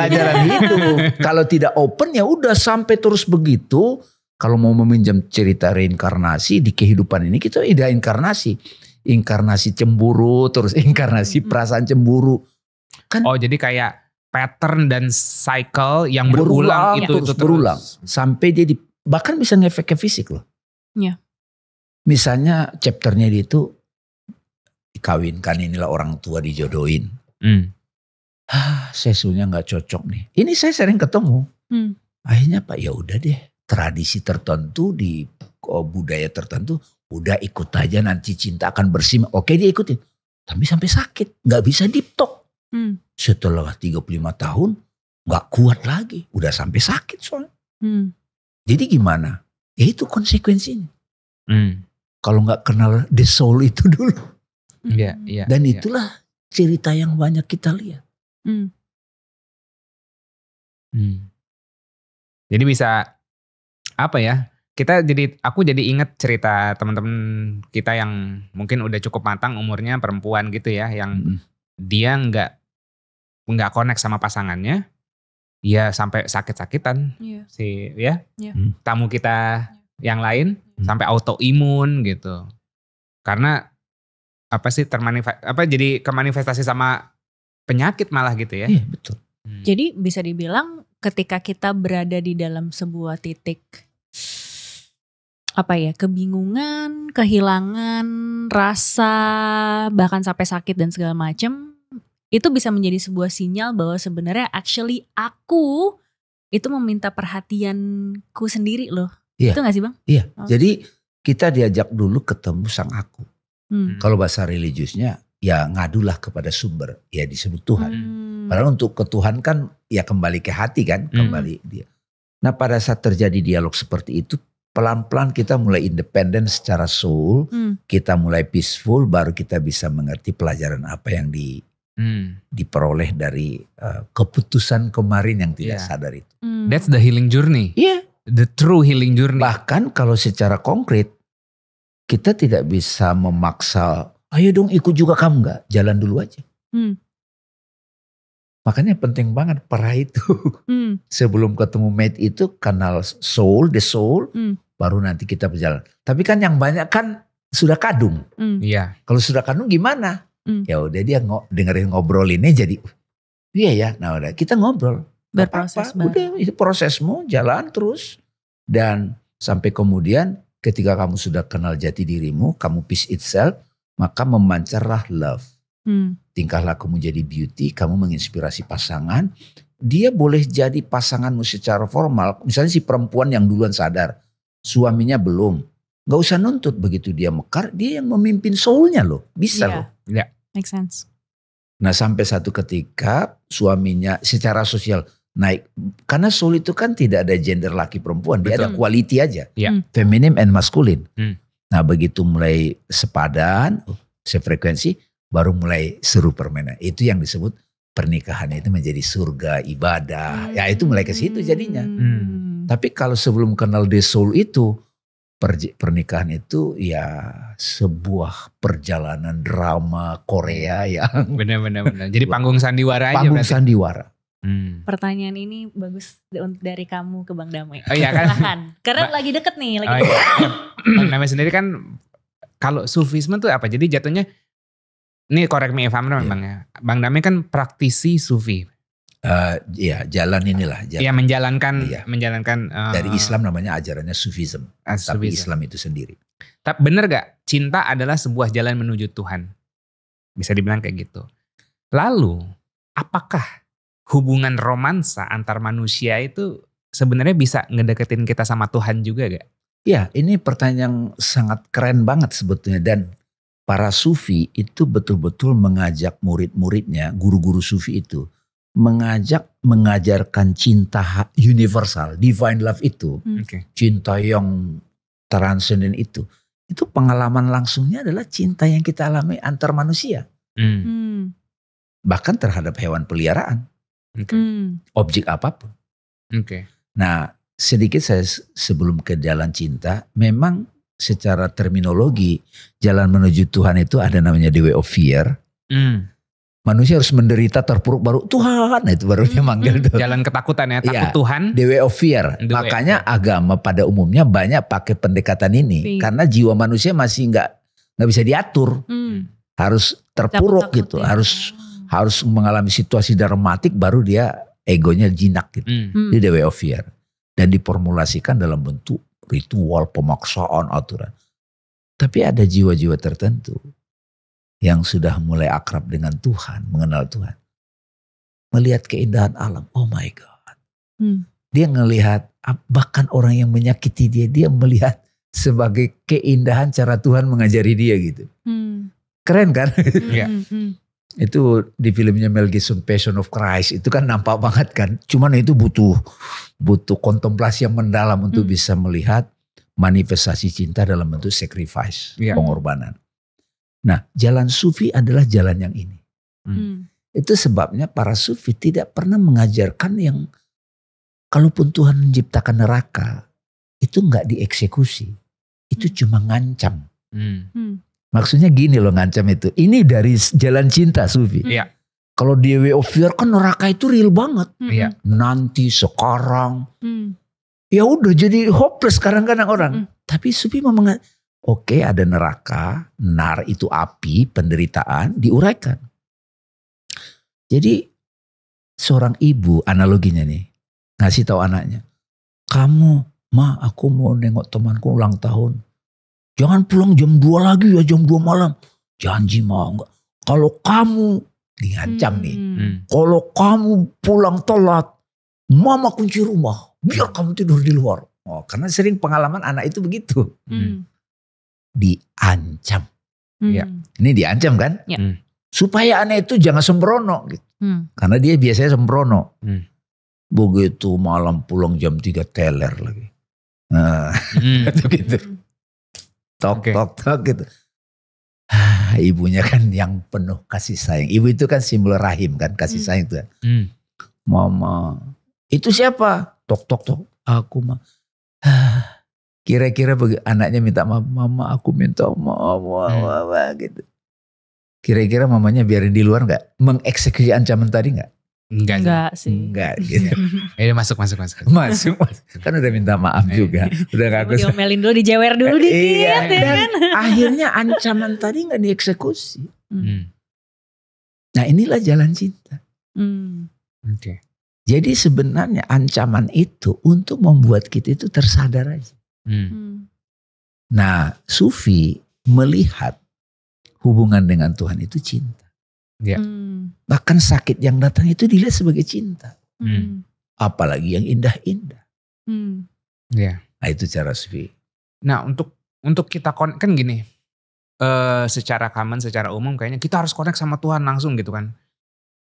Kalau tidak open ya udah sampai terus begitu. Kalau mau meminjam cerita reinkarnasi di kehidupan ini, kita udah inkarnasi cemburu, terus inkarnasi perasaan cemburu. Kan jadi kayak pattern dan cycle yang berulang itu berulang. Sampai dia bahkan bisa ngefek ke fisik loh. Misalnya chapternya dia itu dikawinkan, inilah orang tua dijodohin. Sesuanya gak cocok nih. Ini saya sering ketemu. Akhirnya Pak ya udah deh, tradisi tertentu di budaya tertentu, udah ikut aja nanti cinta akan bersih. Oke dia ikutin. Tapi sampai sakit. Gak bisa deep talk. Setelah 35 tahun gak kuat lagi. Udah sampai sakit soalnya. Jadi gimana? Ya itu konsekuensinya. Kalau gak kenal the soul itu dulu. Dan itulah cerita yang banyak kita lihat. Jadi bisa apa ya? Aku jadi ingat cerita teman-teman kita yang mungkin udah cukup matang umurnya, perempuan gitu ya, yang dia nggak connect sama pasangannya, ya sampai sakit-sakitan tamu kita yang lain sampai autoimun gitu, karena jadi kemanifestasi sama penyakit malah gitu ya. Iya betul. Jadi bisa dibilang ketika kita berada di dalam sebuah titik kebingungan, kehilangan rasa, bahkan sampai sakit dan segala macam, itu bisa menjadi sebuah sinyal bahwa sebenarnya actually aku itu meminta perhatianku sendiri loh. Itu gak sih Bang? Iya. Jadi kita diajak dulu ketemu sang aku. Kalau bahasa religiusnya ya ngadulah kepada sumber, ya disebut Tuhan. Padahal untuk ke Tuhan kan ya kembali ke hati kan, kembali dia. Nah pada saat terjadi dialog seperti itu, pelan-pelan kita mulai independen secara soul, kita mulai peaceful, baru kita bisa mengerti pelajaran apa yang diperoleh dari keputusan kemarin yang tidak sadar itu. That's the healing journey. Iya. The true healing journey. Bahkan kalau secara konkret, kita tidak bisa memaksa, ayo dong ikut juga kamu, enggak, jalan dulu aja. Makanya penting banget para itu. Sebelum ketemu mate itu kenal soul, the soul, baru nanti kita berjalan. Tapi kan yang banyak kan sudah kadung. Iya. Kalau sudah kadung gimana? Ya udah dia dengerin ngobrolinnya jadi, iya ya, nah udah kita ngobrol. Berproses bareng. Udah itu prosesmu jalan terus. Dan sampai kemudian ketika kamu sudah kenal jati dirimu, kamu peace itself, maka memancarlah love. Tingkah lakumu jadi beauty, kamu menginspirasi pasangan. Dia boleh jadi pasanganmu secara formal. Misalnya si perempuan yang duluan sadar, suaminya belum. Gak usah nuntut, begitu dia mekar, dia yang memimpin soulnya loh. Bisa loh. Ya. Make sense. Nah sampai satu ketika suaminya secara sosial naik. Karena soul itu kan tidak ada gender laki perempuan. Dia ada quality aja. Feminim and masculine. Nah begitu mulai sepadan, sefrekuensi, baru mulai seru permainan. Itu yang disebut pernikahan itu menjadi surga, ibadah. Ya itu mulai ke situ jadinya. Tapi kalau sebelum kenal the soul itu, pernikahan itu ya sebuah perjalanan drama Korea yang benar. Jadi panggung sandiwara aja. Panggung berarti. sandiwara. Pertanyaan ini bagus dari kamu ke Bang Damai. Oh iya kan? Silahkan. Karena lagi deket nih. Bang Damai sendiri kan kalau sufisme tuh apa? Jadi jatuhnya, ini correct me if I'm wrong Bang ya. Bang Damai kan praktisi sufi. Ya jalan inilah. Iya menjalankan. Dari Islam namanya ajarannya sufism. Tapi Islam itu sendiri. Tapi bener gak? Cinta adalah sebuah jalan menuju Tuhan. Bisa dibilang kayak gitu. Lalu apakah hubungan romansa antar manusia itu sebenarnya bisa ngedeketin kita sama Tuhan juga gak? Ya ini pertanyaan yang sangat keren banget sebetulnya. Dan para sufi itu betul-betul mengajak murid-muridnya, guru-guru sufi itu, mengajarkan cinta universal, divine love itu, cinta yang transcendent itu pengalaman langsungnya adalah cinta yang kita alami antar manusia, bahkan terhadap hewan peliharaan, objek apapun. Nah sedikit saya sebelum ke jalan cinta, memang secara terminologi jalan menuju Tuhan itu ada namanya the way of fear. Manusia harus menderita terpuruk baru Tuhan, itu baru dia manggil tuh. Jalan ketakutan ya, takut Tuhan. The way of fear. Makanya agama pada umumnya banyak pakai pendekatan ini. Karena jiwa manusia masih nggak bisa diatur. Harus terpuruk gitu. Ya. Harus mengalami situasi dramatik baru dia egonya jinak gitu. Itu the way of fear. Dan diformulasikan dalam bentuk ritual, pemaksaan, aturan. Tapi ada jiwa-jiwa tertentu yang sudah mulai akrab dengan Tuhan, mengenal Tuhan. Melihat keindahan alam, oh my God. Dia ngelihat, bahkan orang yang menyakiti dia melihat sebagai keindahan cara Tuhan mengajari dia gitu. Keren kan? Itu di filmnya Mel Gibson, Passion of Christ, itu kan nampak banget kan. Cuman itu butuh kontemplasi yang mendalam untuk bisa melihat manifestasi cinta dalam bentuk sacrifice, pengorbanan. Nah, jalan sufi adalah jalan yang ini. Itu sebabnya para sufi tidak pernah mengajarkan yang kalaupun Tuhan menciptakan neraka, itu enggak dieksekusi. Itu cuma ngancam. Maksudnya gini loh ngancam itu. Ini dari jalan cinta sufi. Kalau di way of fear kan neraka itu real banget. Nanti, sekarang. Ya udah jadi hopeless kadang-kadang orang. Tapi sufi memang oke, ada neraka, nar itu api, penderitaan, diuraikan. Jadi seorang ibu analoginya nih, ngasih tahu anaknya, kamu, ma aku mau nengok temanku ulang tahun. Jangan pulang jam 2 lagi ya, jam 2 malam. Janji ma, enggak. Kalau kamu, diancam nih, kalau kamu pulang telat, mama kunci rumah, biar kamu tidur di luar. Oh, karena sering pengalaman anak itu begitu. Diancam. Ini diancam kan? Supaya anak itu jangan sembrono gitu. Karena dia biasanya sembrono. Begitu malam pulang jam 3 teler lagi. gitu. Tok gitu. Ibunya kan yang penuh kasih sayang. Ibu itu kan simbol rahim kan, kasih sayang itu kan. Mama, itu siapa? Tok. Aku mah. Kira-kira anaknya minta maaf, mama aku minta maaf, mama gitu. Kira-kira mamanya biarin di luar nggak? Mengeksekusi ancaman tadi nggak? Enggak sih. Enggak gitu. Masuk. Masuk. Kan udah minta maaf juga. Udah gak aku. Diomelin dulu, dijewer dulu dikit. Iya, ya dan kan? akhirnya ancaman tadi gak dieksekusi. Nah inilah jalan cinta. Oke. Jadi sebenarnya ancaman itu untuk membuat kita itu tersadar aja. Nah Sufi melihat hubungan dengan Tuhan itu cinta. Ya. Bahkan sakit yang datang itu dilihat sebagai cinta. Apalagi yang indah-indah. Ya. Nah itu cara Sufi. Nah untuk kita kan gini, secara common, secara umum kayaknya kita harus connect sama Tuhan langsung gitu kan.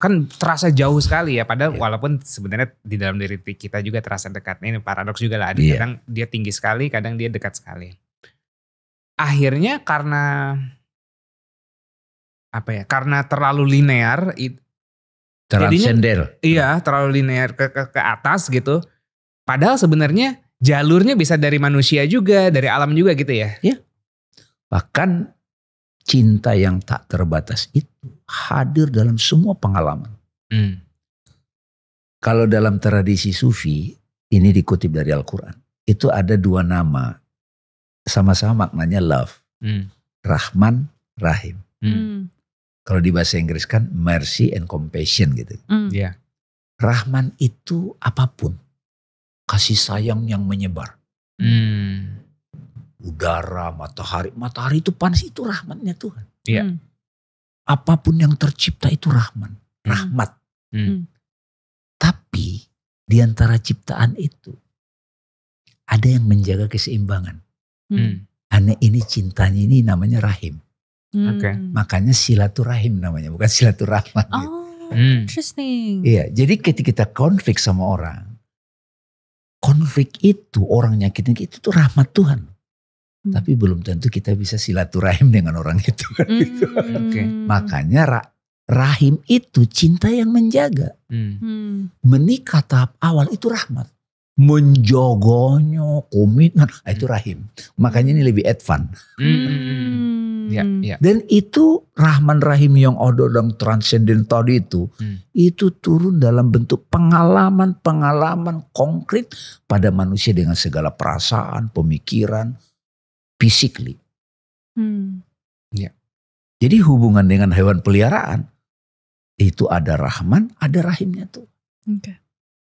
Kan terasa jauh sekali ya, padahal walaupun sebenarnya di dalam diri kita juga terasa dekat. Ini paradoks juga lah, kadang dia tinggi sekali, kadang dia dekat sekali. Akhirnya karena karena terlalu linear, transender. Iya, terlalu linear ke atas gitu. Padahal sebenarnya jalurnya bisa dari manusia juga, dari alam juga gitu ya. Iya. Bahkan cinta yang tak terbatas itu hadir dalam semua pengalaman. Kalau dalam tradisi Sufi, ini dikutip dari Al-Quran, itu ada 2 nama, sama-sama maknanya love, Rahman, Rahim. Kalau di bahasa Inggris kan mercy and compassion gitu. Rahman itu apapun, kasih sayang yang menyebar. Udara, matahari itu panas, itu rahmatnya Tuhan. Apapun yang tercipta itu rahman, rahmat. Tapi di antara ciptaan itu ada yang menjaga keseimbangan. Ini cintanya ini namanya rahim. Makanya silaturahim namanya, bukan silaturahman. Interesting. Iya, jadi ketika kita konflik sama orang, konflik itu orang nyakitin itu tuh rahmat Tuhan. Tapi belum tentu kita bisa silaturahim dengan orang itu. Gitu. Makanya rahim itu cinta yang menjaga. Menikah tahap awal itu rahmat. Menjaganya, komitmen, itu rahim. Makanya ini lebih advance. Dan itu rahman rahim yang ada dalam transenden tadi itu turun dalam bentuk pengalaman konkret pada manusia dengan segala perasaan, pemikiran, physically. Jadi hubungan dengan hewan peliharaan itu ada rahman, ada rahimnya tuh.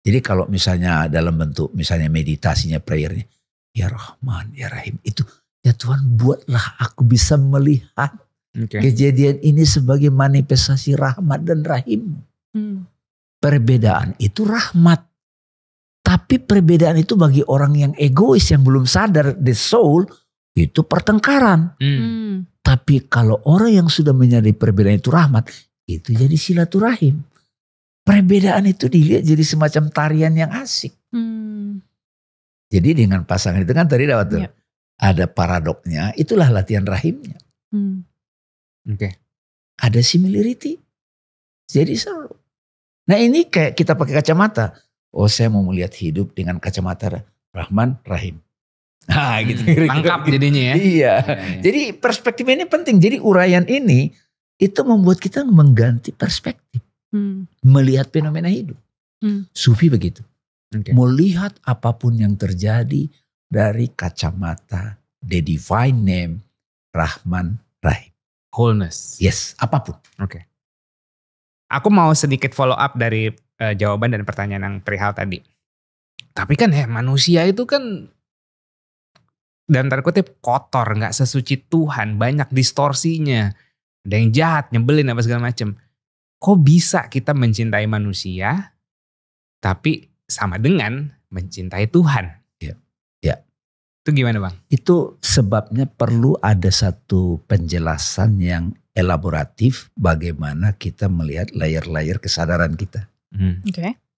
Jadi kalau misalnya dalam bentuk misalnya meditasinya, prayernya, ya Rahman, ya Rahim, itu ya Tuhan buatlah aku bisa melihat kejadian ini sebagai manifestasi rahmat dan rahim. Perbedaan itu rahmat. Tapi perbedaan itu bagi orang yang egois yang belum sadar the soul itu pertengkaran. Tapi kalau orang yang sudah menyadari perbedaan itu rahmat, itu jadi silaturahim. Perbedaan itu dilihat jadi semacam tarian yang asik. Jadi dengan pasangan itu kan tadi dapat tuh. Ada paradoknya, itulah latihan rahimnya. Ada similarity. Jadi seru. Nah ini kayak kita pakai kacamata. Oh saya mau melihat hidup dengan kacamata Rahman, Rahim. Nah gitu. Lengkap jadinya ya. Iya. Jadi perspektif ini penting. Jadi uraian ini itu membuat kita mengganti perspektif. Melihat fenomena hidup. Sufi begitu. Melihat apapun yang terjadi dari kacamata the divine name Rahman Rahim. Wholeness. Yes, apapun. Aku mau sedikit follow up dari jawaban dan pertanyaan yang perihal tadi. Tapi kan manusia itu kan dalam tanda kutip kotor, gak sesuci Tuhan, banyak distorsinya. Ada yang jahat, nyebelin apa segala macam. Kok bisa kita mencintai manusia tapi sama dengan mencintai Tuhan? Ya. Itu gimana Bang? Itu sebabnya perlu ada satu penjelasan yang elaboratif bagaimana kita melihat layer-layer kesadaran kita.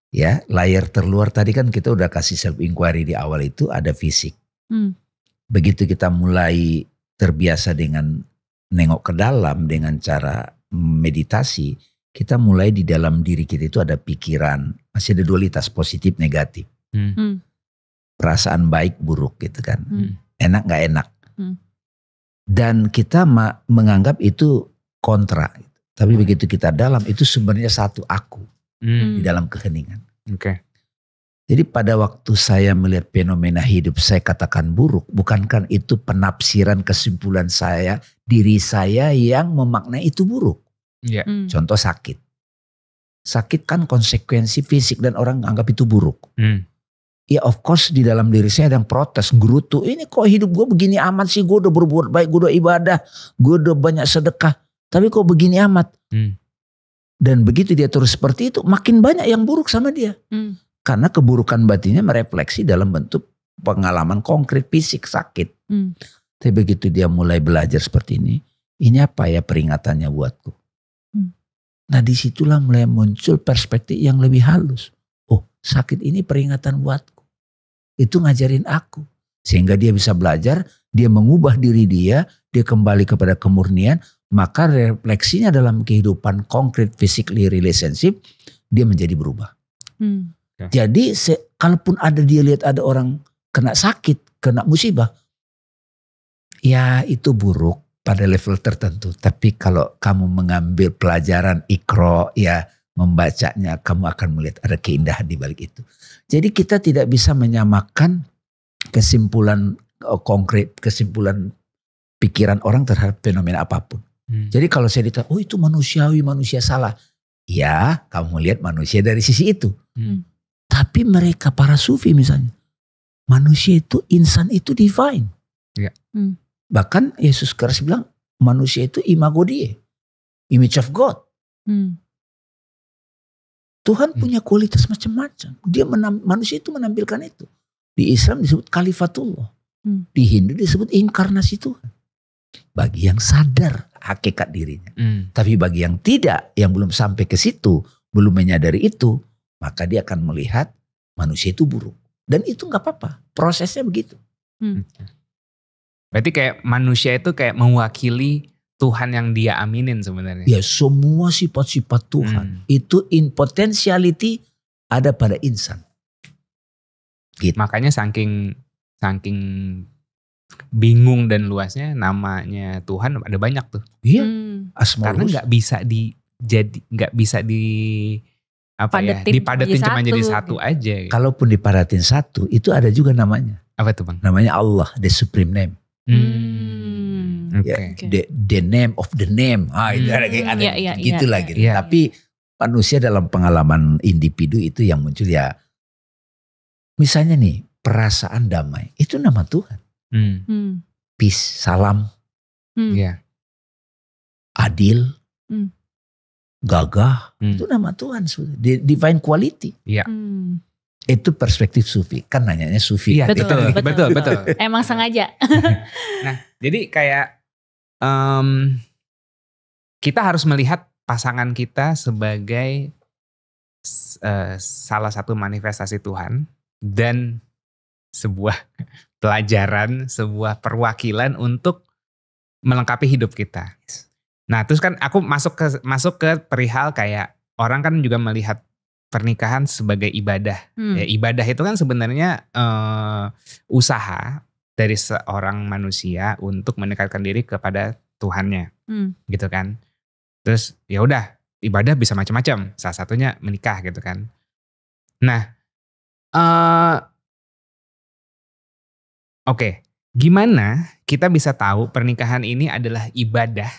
Ya, layer terluar tadi kan kita udah kasih self inquiry di awal itu ada fisik. Begitu kita mulai terbiasa dengan nengok ke dalam dengan cara meditasi, kita mulai di dalam diri kita itu ada pikiran, masih ada dualitas positif negatif. Perasaan baik buruk gitu kan. Enak gak enak. Dan kita menganggap itu kontra. Tapi begitu kita dalam itu sebenarnya satu aku. Di dalam keheningan. Jadi pada waktu saya melihat fenomena hidup saya katakan buruk. Bukankah itu penafsiran kesimpulan saya, diri saya yang memaknai itu buruk. Contoh sakit. Sakit kan konsekuensi fisik dan orang anggap itu buruk. Ya of course di dalam diri saya ada yang protes, gerutu. Ini kok hidup gue begini amat sih, gue udah berbuat baik, gue udah ibadah, gue udah banyak sedekah. Tapi kok begini amat. Dan begitu dia terus seperti itu, makin banyak yang buruk sama dia. Karena keburukan batinnya merefleksi dalam bentuk pengalaman konkret fisik sakit. Tapi begitu dia mulai belajar seperti ini apa ya peringatannya buatku. Nah disitulah mulai muncul perspektif yang lebih halus. Oh sakit ini peringatan buatku. Itu ngajarin aku. Sehingga dia bisa belajar, dia mengubah diri dia kembali kepada kemurnian. Maka refleksinya dalam kehidupan konkret, physically relationship, dia menjadi berubah. Jadi kalaupun dia lihat ada orang kena sakit, kena musibah, ya itu buruk pada level tertentu. Tapi kalau kamu mengambil pelajaran ikro, ya membacanya, kamu akan melihat ada keindahan di balik itu. Jadi kita tidak bisa menyamakan kesimpulan konkret, kesimpulan pikiran orang terhadap fenomena apapun. Jadi kalau saya ditanya, oh itu manusiawi, manusia salah. Ya, kamu lihat manusia dari sisi itu. Tapi mereka para sufi misalnya, manusia itu, insan itu divine. Bahkan Yesus Kristus bilang, manusia itu imago Dei, image of God. Tuhan punya kualitas macam-macam. Manusia itu menampilkan itu. Di Islam disebut khalifatullah. Di Hindu disebut inkarnasi Tuhan. Bagi yang sadar hakikat dirinya. Tapi bagi yang tidak, yang belum sampai ke situ, belum menyadari itu, maka dia akan melihat manusia itu buruk. Dan itu gak apa-apa, prosesnya begitu. Berarti kayak manusia itu kayak mewakili Tuhan yang dia aminin sebenarnya. Ya semua sifat-sifat Tuhan itu in potentiality ada pada insan. Gitu. Makanya saking bingung dan luasnya namanya Tuhan ada banyak tuh. Iya. Karena nggak bisa dipadatin cuma jadi satu aja. Gitu. Kalaupun dipadatin satu, itu ada juga namanya. Apa tuh Bang? Namanya Allah, the supreme name. Okay. The name of the name. Itu ada gitulah gitu. Tapi manusia dalam pengalaman individu itu yang muncul ya. Misalnya nih, perasaan damai, itu nama Tuhan. Peace, salam, adil, gagah, itu nama Tuhan. Divine quality. Itu perspektif sufi. Kan nanyanya sufi. Iya, betul. Emang sengaja. Nah, jadi kayak kita harus melihat pasangan kita sebagai salah satu manifestasi Tuhan dan sebuah pelajaran, sebuah perwakilan untuk melengkapi hidup kita. Nah, terus kan aku masuk ke perihal kayak orang kan juga melihat pernikahan sebagai ibadah. Ya, ibadah itu kan sebenarnya usaha dari seorang manusia untuk mendekatkan diri kepada Tuhannya, gitu kan. Terus ya udah, ibadah bisa macam-macam. Salah satunya menikah gitu kan. Nah, Oke, gimana kita bisa tahu pernikahan ini adalah ibadah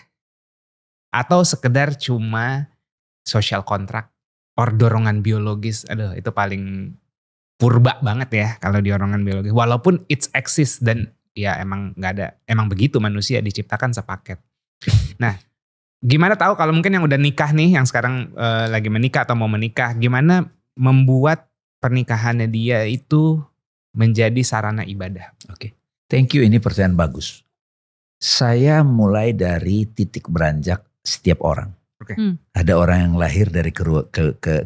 atau sekedar cuma social contract or dorongan biologis? Aduh, itu paling purba banget ya kalau dorongan biologis. Walaupun it's exist dan ya emang nggak ada, emang begitu manusia diciptakan sepaket. Nah, gimana tahu kalau mungkin yang udah nikah nih, yang sekarang lagi menikah atau mau menikah, gimana membuat pernikahannya dia itu menjadi sarana ibadah? Oke, thank you, ini pertanyaan bagus. Saya mulai dari titik beranjak setiap orang. Oke. Ada orang yang lahir dari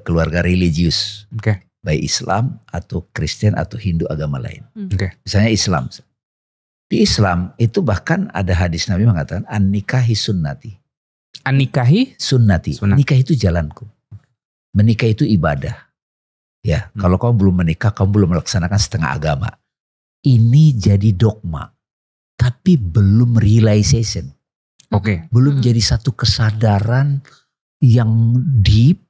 keluarga religius. Oke. Baik Islam atau Kristen atau Hindu agama lain. Oke. Misalnya Islam. Di Islam itu bahkan ada hadis Nabi mengatakan an-nikahi sunnati. An-nikahi? Sunnati. Sunnah. Nikah itu jalanku. Menikah itu ibadah. Ya, kalau kamu belum menikah, kamu belum melaksanakan setengah agama. Ini jadi dogma. Tapi belum realization. Oke. Belum jadi satu kesadaran yang deep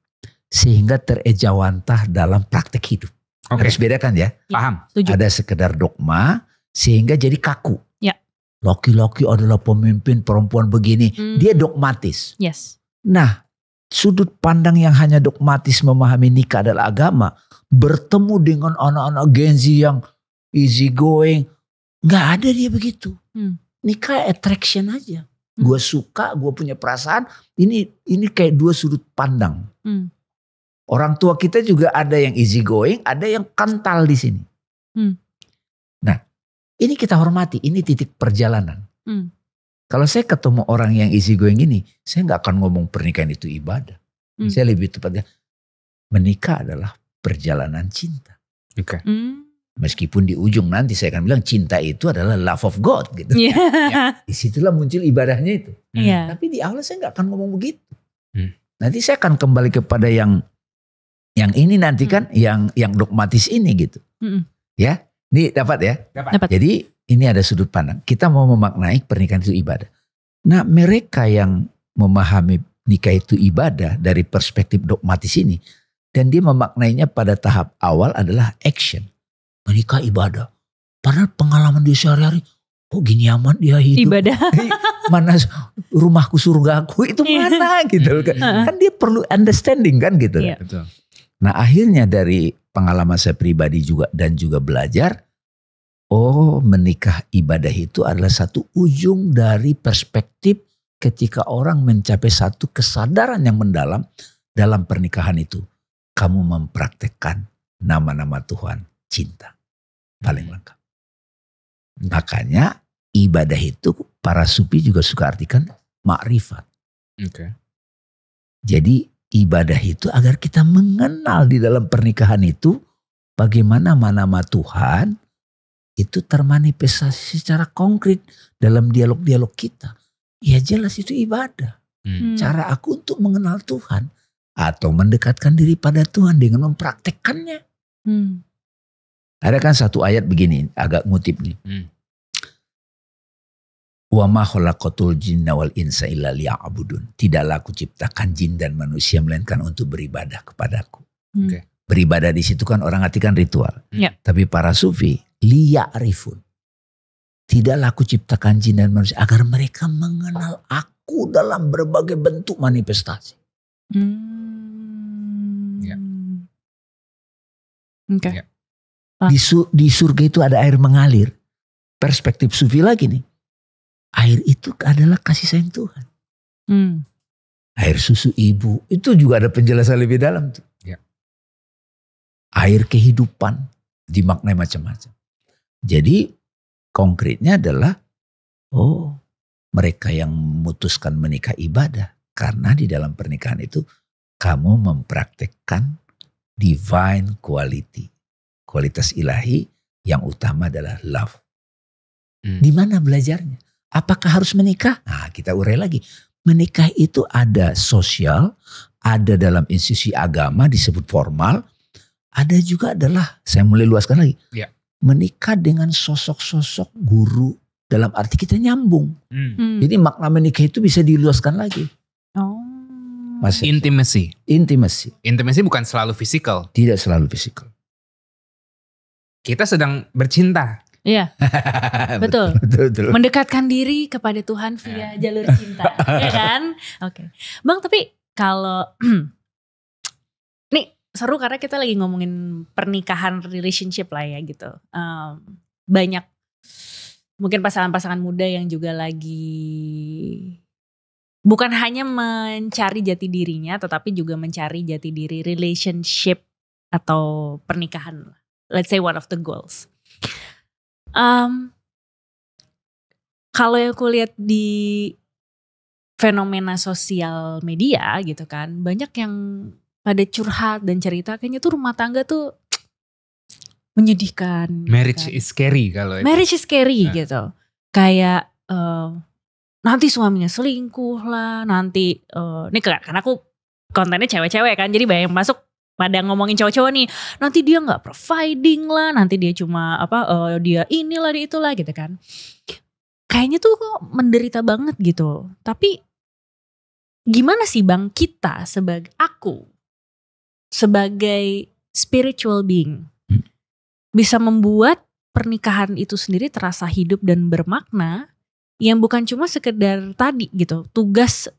sehingga terejawantah dalam praktek hidup. Oke. Harus bedakan ya. Paham. Setuju. Ada sekedar dogma sehingga jadi kaku. Ya. Laki-laki adalah pemimpin, perempuan begini. Dia dogmatis. Yes. Nah, sudut pandang yang hanya dogmatis memahami nikah adalah agama, bertemu dengan anak-anak Gen Z yang easy going, nggak ada dia begitu. Nikah attraction aja. Gue suka, gue punya perasaan. Ini kayak dua sudut pandang. Orang tua kita juga ada yang easy going, ada yang kental di sini. Nah, ini kita hormati. Ini titik perjalanan. Kalau saya ketemu orang yang easy going ini, saya nggak akan ngomong pernikahan itu ibadah. Saya lebih tepatnya menikah adalah perjalanan cinta. Oke. Meskipun di ujung nanti saya akan bilang cinta itu adalah love of God gitu. Yeah. Ya, disitulah muncul ibadahnya itu. Yeah. Tapi di awal saya nggak akan ngomong begitu. Nanti saya akan kembali kepada yang ini nanti kan, yang dogmatis ini gitu. Ya, ini dapat ya. Dapat. Jadi ini ada sudut pandang. Kita mau memaknai pernikahan itu ibadah. Nah, mereka yang memahami nikah itu ibadah dari perspektif dogmatis ini, dan dia memaknainya pada tahap awal adalah action. Menikah ibadah. Padahal pengalaman dia sehari-hari, kok gini amat dia hidup. Ibadah. Mana rumahku surgaku itu mana gitu. Kan dia perlu understanding kan gitu. Iya. Betul. Nah, akhirnya dari pengalaman saya pribadi juga dan juga belajar, menikah ibadah itu adalah satu ujung dari perspektif ketika orang mencapai satu kesadaran yang mendalam dalam pernikahan itu. Kamu mempraktekkan nama-nama Tuhan, cinta. Paling lengkap. Makanya ibadah itu para sufi juga suka artikan makrifat. Oke. Jadi ibadah itu agar kita mengenal di dalam pernikahan itu bagaimana nama Tuhan itu termanifestasi secara konkret dalam dialog-dialog kita. Ya jelas itu ibadah. Cara aku untuk mengenal Tuhan atau mendekatkan diri pada Tuhan dengan mempraktekkannya. Ada kan satu ayat begini, agak ngutip nih. Wa ma khalaqatul jinna wal insa illa liya'budun. Tidaklah aku ciptakan jin dan manusia melainkan untuk beribadah kepadaku. Oke. Beribadah di situ kan orang artikan ritual. Ya. Tapi para sufi liya'rifun. Tidaklah aku ciptakan jin dan manusia agar mereka mengenal aku dalam berbagai bentuk manifestasi. Ya. Oke. Ya. Di surga itu ada air mengalir. Perspektif sufi lagi nih. Air itu adalah kasih sayang Tuhan. Air susu ibu. Itu juga ada penjelasan lebih dalam tuh. Ya. Air kehidupan. Dimaknai macam-macam. Jadi konkretnya adalah. Mereka yang memutuskan menikah ibadah. Karena di dalam pernikahan itu. Kamu mempraktekkan divine quality. Kualitas ilahi yang utama adalah love. Di mana belajarnya? Apakah harus menikah? Nah, kita urai lagi. Menikah itu ada sosial, ada dalam institusi agama disebut formal, ada juga adalah, saya mulai luaskan lagi. Ya. Menikah dengan sosok-sosok guru dalam arti kita nyambung. Jadi makna menikah itu bisa diluaskan lagi. Intimacy. Intimacy Bukan selalu fisikal. tidak selalu fisikal. Kita sedang bercinta. Iya. Betul. Betul. Mendekatkan diri kepada Tuhan via jalur cinta. Ya kan? Oke. Bang, tapi kalau nih seru karena kita lagi ngomongin pernikahan, relationship lah ya gitu. Banyak mungkin pasangan-pasangan muda yang juga lagi bukan hanya mencari jati dirinya, tetapi juga mencari jati diri relationship atau pernikahan. Let's say one of the goals. Kalau yang aku lihat di fenomena sosial media gitu kan, banyak yang pada curhat dan cerita kayaknya tuh rumah tangga tuh menyedihkan. Marriage gitu kan. is scary kalau itu. Marriage is scary gitu. Kayak nanti suaminya selingkuh lah, nanti ini karena aku kontennya cewek-cewek kan, jadi banyak yang masuk pada ngomongin cowok-cowok nih, nanti dia nggak providing lah, nanti dia cuma dia inilah dia itulah gitu kan. Kayaknya tuh kok menderita banget gitu. Tapi gimana sih Bang kita sebagai spiritual being bisa membuat pernikahan itu sendiri terasa hidup dan bermakna, yang bukan cuma sekedar tadi gitu, tugas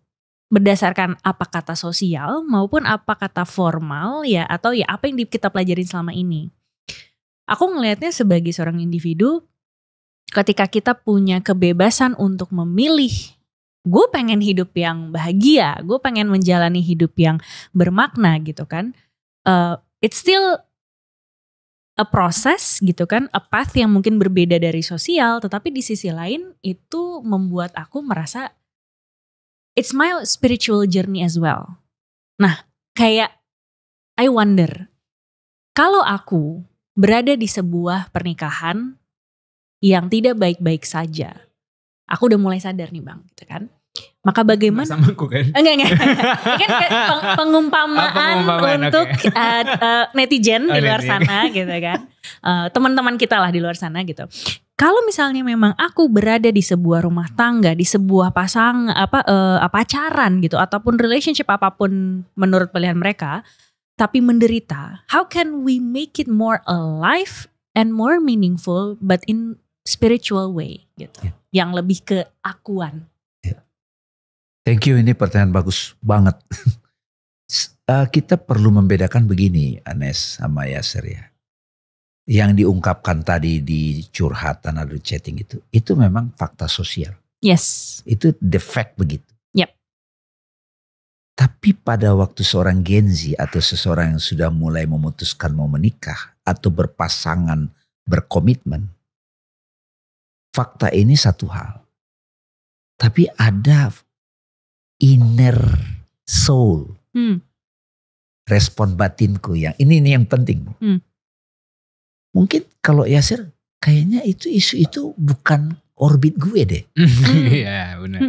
berdasarkan apa kata sosial maupun apa kata formal ya, atau ya apa yang kita pelajarin selama ini. Aku ngelihatnya sebagai seorang individu, ketika kita punya kebebasan untuk memilih, gue pengen hidup yang bahagia, gue pengen menjalani hidup yang bermakna gitu kan. It's still a process gitu kan, a path yang mungkin berbeda dari sosial, tetapi di sisi lain itu membuat aku merasa it's my spiritual journey as well. Nah, kayak I wonder, kalau aku berada di sebuah pernikahan yang tidak baik-baik saja, aku udah mulai sadar nih Bang, gitu kan. Maka bagaimana? Sama aku kan? Enggak. Ini kan pengumpamaan untuk netizen di luar sana gitu kan. Teman-teman kita lah di luar sana gitu. Kalau misalnya memang aku berada di sebuah rumah tangga, di sebuah pacaran gitu, ataupun relationship apapun menurut pilihan mereka, tapi menderita, how can we make it more alive and more meaningful but in spiritual way gitu, yang lebih ke akuan. Thank you, ini pertanyaan bagus banget. Kita perlu membedakan begini, Anes sama Yasser ya. Yang diungkapkan tadi di curhatan atau chatting itu memang fakta sosial. Yes. Itu the fact begitu. Yep. Tapi pada waktu seorang Gen Z atau seseorang yang sudah mulai memutuskan mau menikah atau berpasangan, berkomitmen, fakta ini satu hal. Tapi ada inner soul, respon batinku yang ini yang penting. Mungkin kalau Yasser kayaknya isu itu bukan orbit gue deh. Iya benar.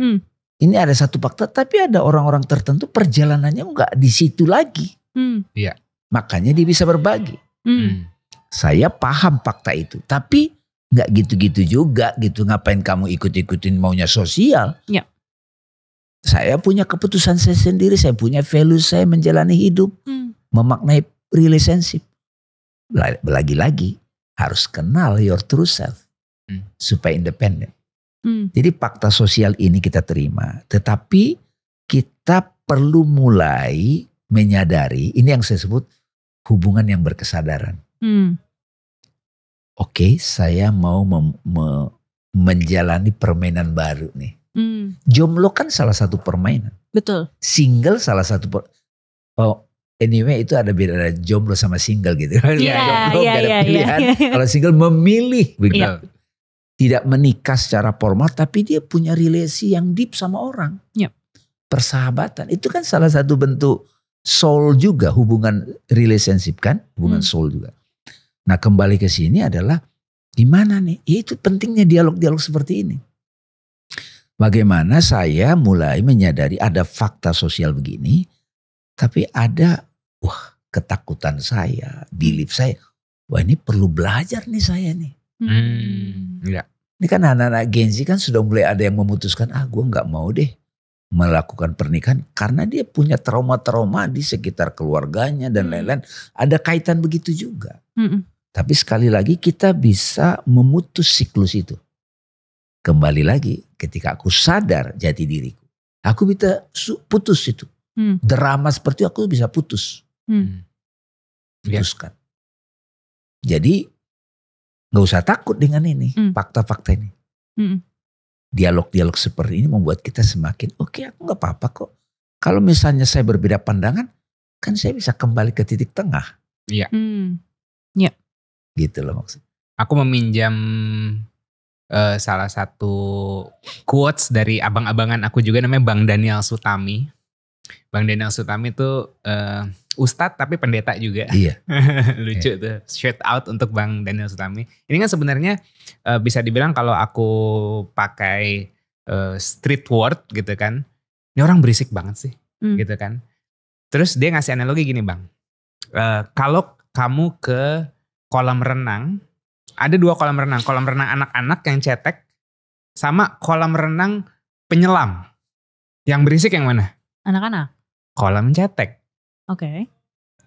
Ini ada satu fakta, tapi ada orang-orang tertentu perjalanannya enggak di situ lagi. Iya. Makanya dia bisa berbagi. Saya paham fakta itu, tapi enggak gitu-gitu juga gitu. Ngapain kamu ikut-ikutin maunya sosial? Ya. Saya punya keputusan saya sendiri, saya punya value saya menjalani hidup, memaknai relationship. Lagi-lagi harus kenal your true self supaya independen. Jadi fakta sosial ini kita terima, tetapi kita perlu mulai menyadari, ini yang saya sebut hubungan yang berkesadaran. Oke, saya mau menjalani permainan baru nih. Jomblo kan salah satu permainan. Betul. Single salah satu anyway itu ada beda jomblo sama single gitu. Jomblo gak ada pilihan. Kalau single memilih begitu. Tidak menikah secara formal tapi dia punya relasi yang deep sama orang. Persahabatan itu kan salah satu bentuk soul juga, hubungan relationship kan, hubungan soul juga. Nah, kembali ke sini adalah gimana nih? Ya itu pentingnya dialog-dialog seperti ini. Bagaimana saya mulai menyadari ada fakta sosial begini, tapi ada ketakutan saya, belief saya. Wah, ini perlu belajar nih saya nih. Ini kan anak-anak Gen Z kan sudah mulai ada yang memutuskan, gue gak mau deh melakukan pernikahan. Karena dia punya trauma-trauma di sekitar keluarganya dan lain-lain. Ada kaitan begitu juga. Tapi sekali lagi kita bisa memutus siklus itu. Kembali lagi ketika aku sadar jati diriku. Aku bisa putus itu. Drama seperti itu aku bisa putus. Putuskan. Jadi gak usah takut dengan ini. Fakta-fakta ini. Dialog-dialog seperti ini membuat kita semakin oke, aku gak apa-apa kok. Kalau misalnya saya berbeda pandangan, kan saya bisa kembali ke titik tengah. Iya. Gitu loh maksudnya. Aku meminjam salah satu quotes dari abang-abangan aku juga namanya Bang Daniel Sutami. Bang Daniel Sutami itu ustadz tapi pendeta juga. Iya. Lucu tuh. Shout out untuk Bang Daniel Sutami. Ini kan sebenarnya bisa dibilang kalau aku pakai street word gitu kan. Ini orang berisik banget sih gitu kan. Terus dia ngasih analogi gini Bang. Kalau kamu ke kolam renang. Ada 2 kolam renang. Kolam renang anak-anak yang cetek. Sama kolam renang penyelam. Yang berisik yang mana? Anak-anak. Kolam cetek. Oke.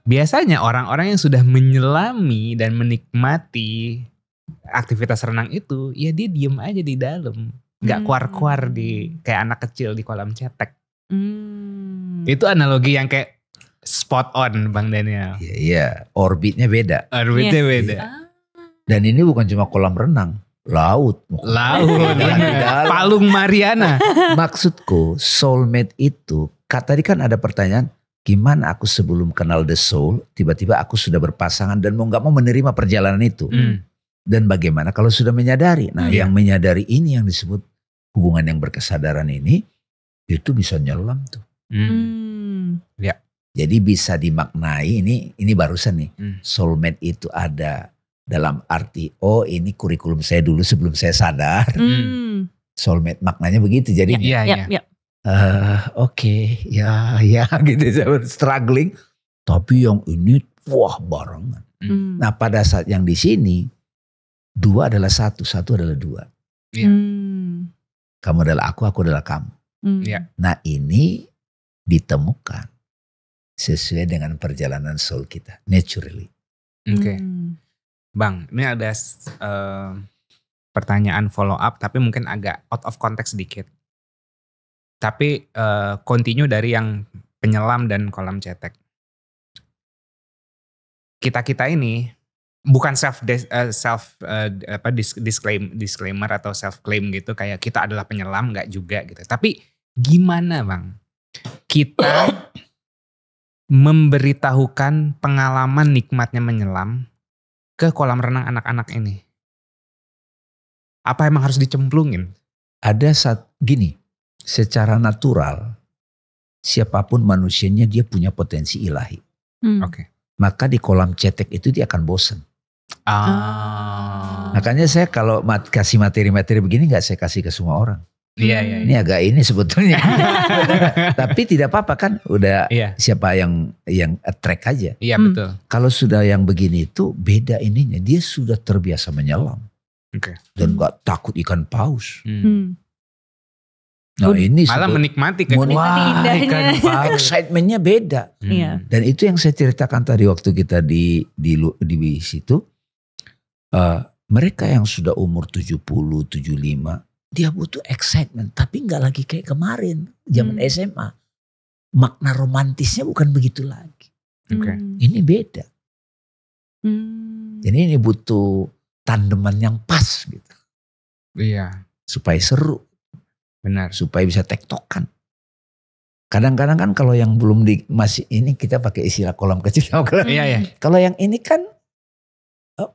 Biasanya orang-orang yang sudah menyelami dan menikmati aktivitas renang itu, ya dia diem aja di dalam. Gak keluar-keluar di kayak anak kecil di kolam cetek. Itu analogi yang kayak spot on Bang Daniel. Iya, orbitnya beda. Orbitnya beda. Dan ini bukan cuma kolam renang, laut. Palung Mariana. Maksudku soulmate itu, tadi kan ada pertanyaan, gimana aku sebelum kenal the soul, tiba-tiba aku sudah berpasangan dan mau gak mau menerima perjalanan itu. Dan bagaimana kalau sudah menyadari. Nah yang menyadari ini yang disebut hubungan yang berkesadaran ini, itu bisa nyelam tuh. Ya. Jadi bisa dimaknai, ini barusan nih, soulmate itu ada dalam arti, oh ini kurikulum saya dulu sebelum saya sadar. Soulmate maknanya begitu. Jadi oke, ya gitu, saya struggling. Tapi yang ini wah barengan. Nah pada saat yang di sini, 2 adalah 1, 1 adalah 2. Kamu adalah aku adalah kamu. Nah ini ditemukan sesuai dengan perjalanan soul kita, naturally. Oke. Bang, ini ada pertanyaan follow up tapi mungkin agak out of context sedikit. Tapi continue dari yang penyelam dan kolam cetek. Kita ini bukan disclaimer atau self claim gitu kayak kita adalah penyelam, enggak juga gitu. Tapi gimana Bang? Kita memberitahukan pengalaman nikmatnya menyelam ke kolam renang anak-anak ini. Apa emang harus dicemplungin? Ada gini, secara natural siapapun manusianya dia punya potensi ilahi. Oke. Maka di kolam cetek itu dia akan bosan. Makanya saya kalau kasih materi-materi begini gak saya kasih ke semua orang. Iya. Ini agak ini sebetulnya. Tapi tidak apa-apa kan, udah siapa yang attract aja. Iya betul. Kalau sudah yang begini itu beda ininya, dia sudah terbiasa menyelam. Dan gak takut ikan paus. Nah ini malah menikmati kan. Indahnya. Excitementnya beda. Dan itu yang saya ceritakan tadi waktu kita di situ. Mereka yang sudah umur 70, 75. Dia butuh excitement, tapi gak lagi kayak kemarin, zaman SMA. Makna romantisnya bukan begitu lagi. Ini beda. Jadi ini butuh tandeman yang pas gitu. Iya. Supaya seru. Benar. Supaya bisa tektokan. Kadang-kadang kan kalau yang belum masih ini kita pakai istilah kolam kecil. Iya. Kalau yang ini kan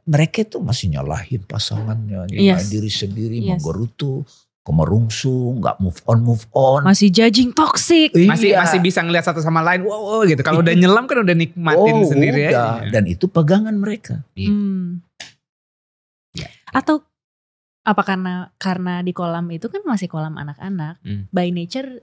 mereka itu masih nyalahin pasangannya, nyalahin diri sendiri, menggerutu, kemerungsung, nggak move on. Masih judging toxic. Masih bisa ngelihat satu sama lain, wow gitu. Kalau udah nyelam kan udah nikmatin sendiri aja. Dan itu pegangan mereka. Atau apa karena di kolam itu kan masih kolam anak-anak, by nature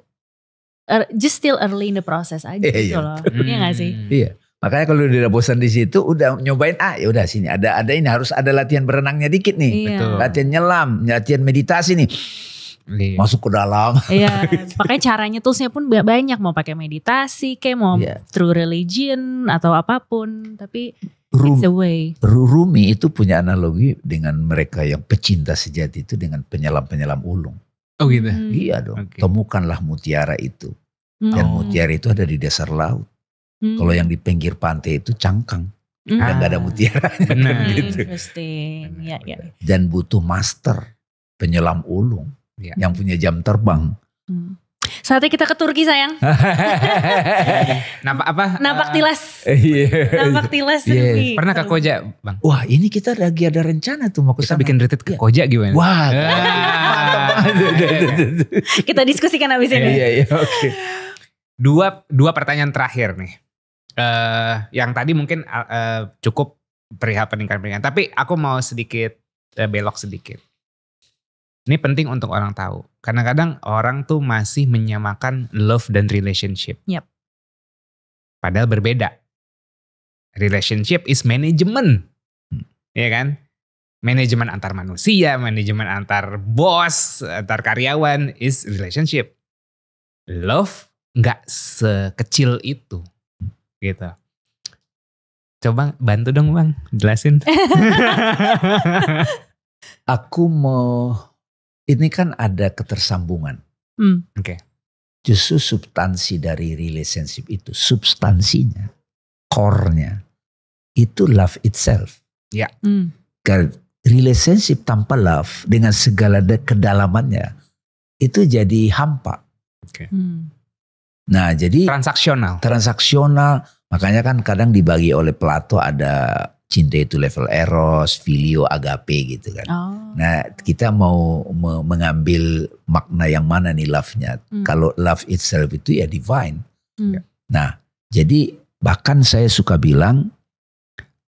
just still early in the process aja gitu loh. Iya gak sih? Iya. Makanya kalau udah bosan di situ, udah nyobain ya udah sini ada ini harus ada latihan berenangnya dikit nih. Betul. Latihan nyelam, latihan meditasi nih. Masuk ke dalam. Iya, makanya caranya toolsnya pun banyak, mau pakai meditasi, kayak mau through religion atau apapun, tapi it's a way. Rumi itu punya analogi dengan mereka yang pecinta sejati itu dengan penyelam-penyelam ulung. Oh gitu. Iya dong. Temukanlah mutiara itu. Dan mutiara itu ada di dasar laut. Kalau yang di pinggir pantai itu cangkang. Dan gak ada mutiaranya. Benar. Gitu. Interesting. Ya. Dan butuh master penyelam ulung. Yang punya jam terbang. Saatnya kita ke Turki sayang. Nampak tilas. Nampak tilas Turki. Pernah ke Koja Bang? Wah ini kita lagi ada rencana tuh mau ke Kita sana. bikin retreat ke Koja gimana? Wah. Kita diskusikan abis ini. Iya oke. Dua pertanyaan terakhir nih. Yang tadi mungkin cukup perihal pernikahan. Tapi aku mau sedikit belok sedikit. Ini penting untuk orang tahu. Kadang-kadang orang tuh masih menyamakan love dan relationship. Yep. Padahal berbeda. Relationship is management. Ya kan? Manajemen antar manusia, manajemen antar bos, antar karyawan is relationship. Love nggak sekecil itu. Gitu. Coba bantu dong Bang, jelasin. Aku mau, ini kan ada ketersambungan. Oke. Justru substansi dari relationship itu, substansinya, core-nya, itu love itself. Ya. Karena relationship tanpa love dengan segala kedalamannya, itu jadi hampa. Oke. Nah jadi transaksional, makanya kan kadang dibagi oleh Plato ada cinta itu level eros, filio, agape gitu kan. Nah kita mau mengambil makna yang mana nih love-nya. Kalau love itself itu ya divine. Nah jadi bahkan saya suka bilang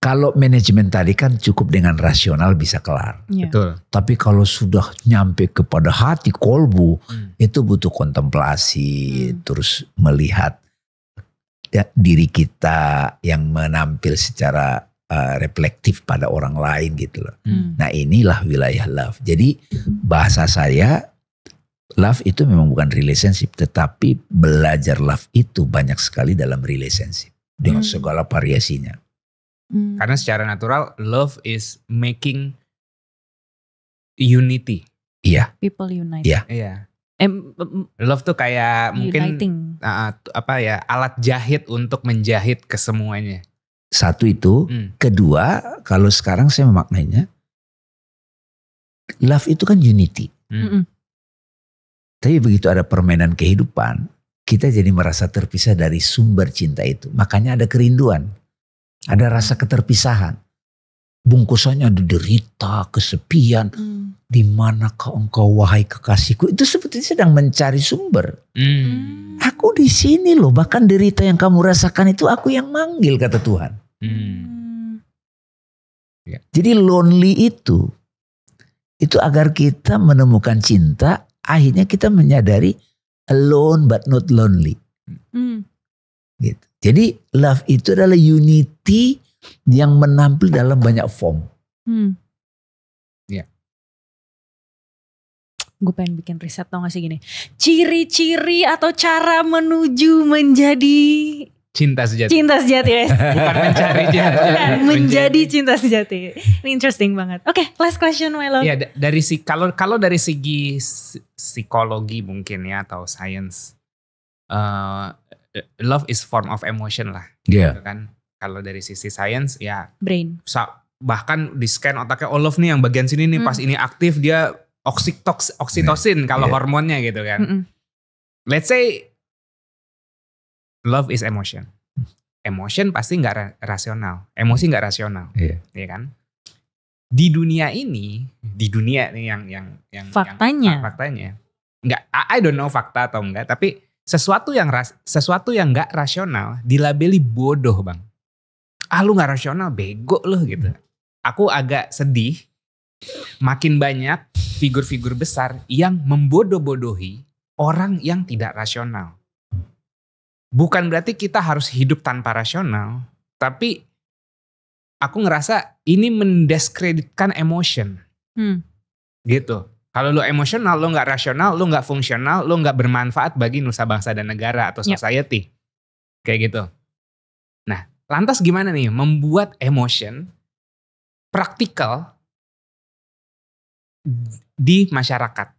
kalau manajemen tadi kan cukup dengan rasional bisa kelar. Betul. Tapi kalau sudah nyampe kepada hati kolbu itu butuh kontemplasi, terus melihat ya, diri kita yang menampil secara reflektif pada orang lain gitu loh. Nah inilah wilayah love. Jadi bahasa saya love itu memang bukan relationship, tetapi belajar love itu banyak sekali dalam relationship dengan segala variasinya. Karena secara natural love is making unity. Iya. People unite. Iya. Love tuh kayak mungkin alat jahit untuk menjahit kesemuanya. Satu itu, kedua kalau sekarang saya memaknainya love itu kan unity. Tapi begitu ada permainan kehidupan, kita jadi merasa terpisah dari sumber cinta itu. Makanya ada kerinduan. Ada rasa keterpisahan. Bungkusannya ada derita, kesepian. Di manakah engkau wahai kekasihku? Itu sepertinya sedang mencari sumber. Aku di sini loh. Bahkan derita yang kamu rasakan itu aku yang manggil kata Tuhan. Jadi lonely itu agar kita menemukan cinta. Akhirnya kita menyadari alone but not lonely. Gitu. Jadi love itu adalah unity yang menampil dalam banyak form. Ya. Gue pengen bikin riset tau gak sih gini. Ciri-ciri atau cara menuju menjadi cinta sejati. Cinta sejati. Bukan mencari cinta sejati. Bukan menjadi cinta sejati. Ini interesting banget. Oke, last question my love. Ya kalau dari segi psikologi mungkin ya atau science. Love is form of emotion lah. Iya. Gitu kan. Kalau dari sisi science ya. Brain. Bahkan di scan otaknya, love nih yang bagian sini nih pas ini aktif dia oksitosin kalau hormonnya gitu kan. Let's say love is emotion. Emotion pasti gak rasional. Emosi gak rasional. Iya kan. Di dunia nih yang faktanya. Enggak, I don't know fakta atau enggak, tapi sesuatu yang nggak rasional dilabeli bodoh Bang. Lu nggak rasional, bego lu gitu. Aku agak sedih. Makin banyak figur-figur besar yang membodoh-bodohi orang yang tidak rasional. Bukan berarti kita harus hidup tanpa rasional, tapi aku ngerasa ini mendiskreditkan emotion. Gitu. Kalau lo emosional, lo gak rasional, lo gak fungsional, lo gak bermanfaat bagi nusa bangsa dan negara atau society. Kayak gitu. Nah, lantas gimana nih membuat emotion praktikal di masyarakat?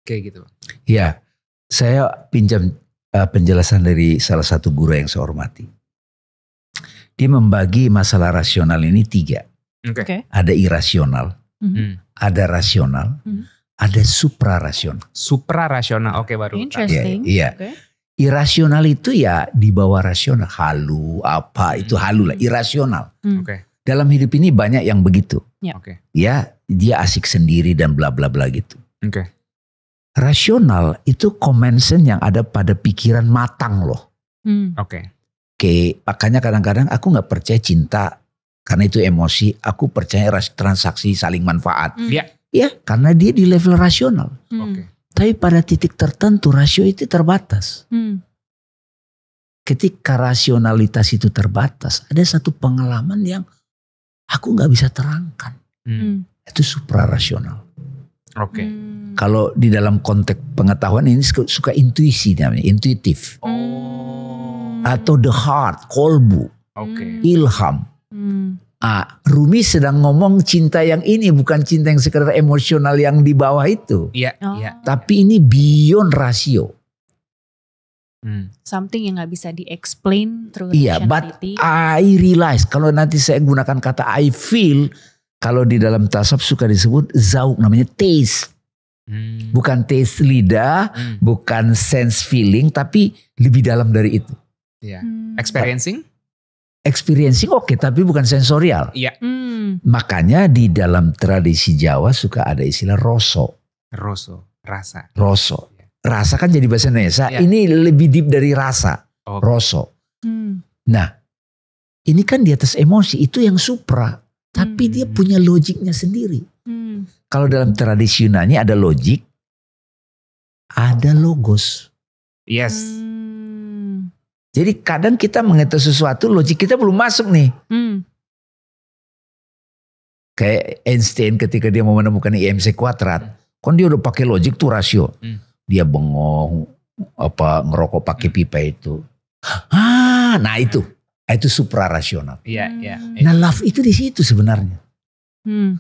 Kayak gitu. Ya, saya pinjam penjelasan dari salah satu guru yang saya hormati. Dia membagi masalah rasional ini 3. Okay. Ada irasional. Ada rasional, ada suprarasional. Suprarasional, oke baru. Interesting. Iya. Oke. Irasional itu ya di bawah rasional. Halu, apa itu halu lah. Irasional. Oke. Dalam hidup ini banyak yang begitu. Ya. Oke. Ya, dia asik sendiri dan bla bla bla gitu. Oke. Rasional itu common sense yang ada pada pikiran matang loh. Oke. Oke, makanya kadang-kadang aku nggak percaya cinta karena itu emosi. Aku percaya transaksi saling manfaat. Iya. Ya, karena dia di level rasional. Oke. Tapi pada titik tertentu rasio itu terbatas. Ketika rasionalitas itu terbatas, ada satu pengalaman yang aku nggak bisa terangkan. Itu suprarasional. Oke. Kalau di dalam konteks pengetahuan ini suka intuisi namanya, intuitif. Atau the heart, kolbu, Oke. ilham. Rumi sedang ngomong cinta yang ini bukan cinta yang sekedar emosional yang di bawah itu. Iya. Oh. Iya. Tapi ini beyond rasio. Something yang gak bisa di-explain through Iya, but rationality. I realize kalau nanti saya gunakan kata I feel, kalau di dalam tasawuf suka disebut zauk, namanya taste. Bukan taste lidah, bukan sense feeling, tapi lebih dalam dari itu. Iya. Experiencing? Experiencing oke, tapi bukan sensorial. Iya. Makanya di dalam tradisi Jawa suka ada istilah roso. Roso, rasa. Roso. Rasa kan jadi bahasa Indonesia. Ya. Ini lebih deep dari rasa. Oh. Roso. Nah, ini kan di atas emosi. Itu yang supra. Tapi dia punya logiknya sendiri. Kalau dalam tradisi Yunani ada logik. Ada logos. Yes. Jadi kadang kita mengetahui sesuatu, logik kita belum masuk nih. Kayak Einstein ketika dia mau menemukan IMC kuadrat. Kan dia udah pakai logik tuh rasio. Dia bengong, ngerokok pakai pipa itu. Nah itu suprarasional. Iya, iya. Nah love itu di situ sebenarnya.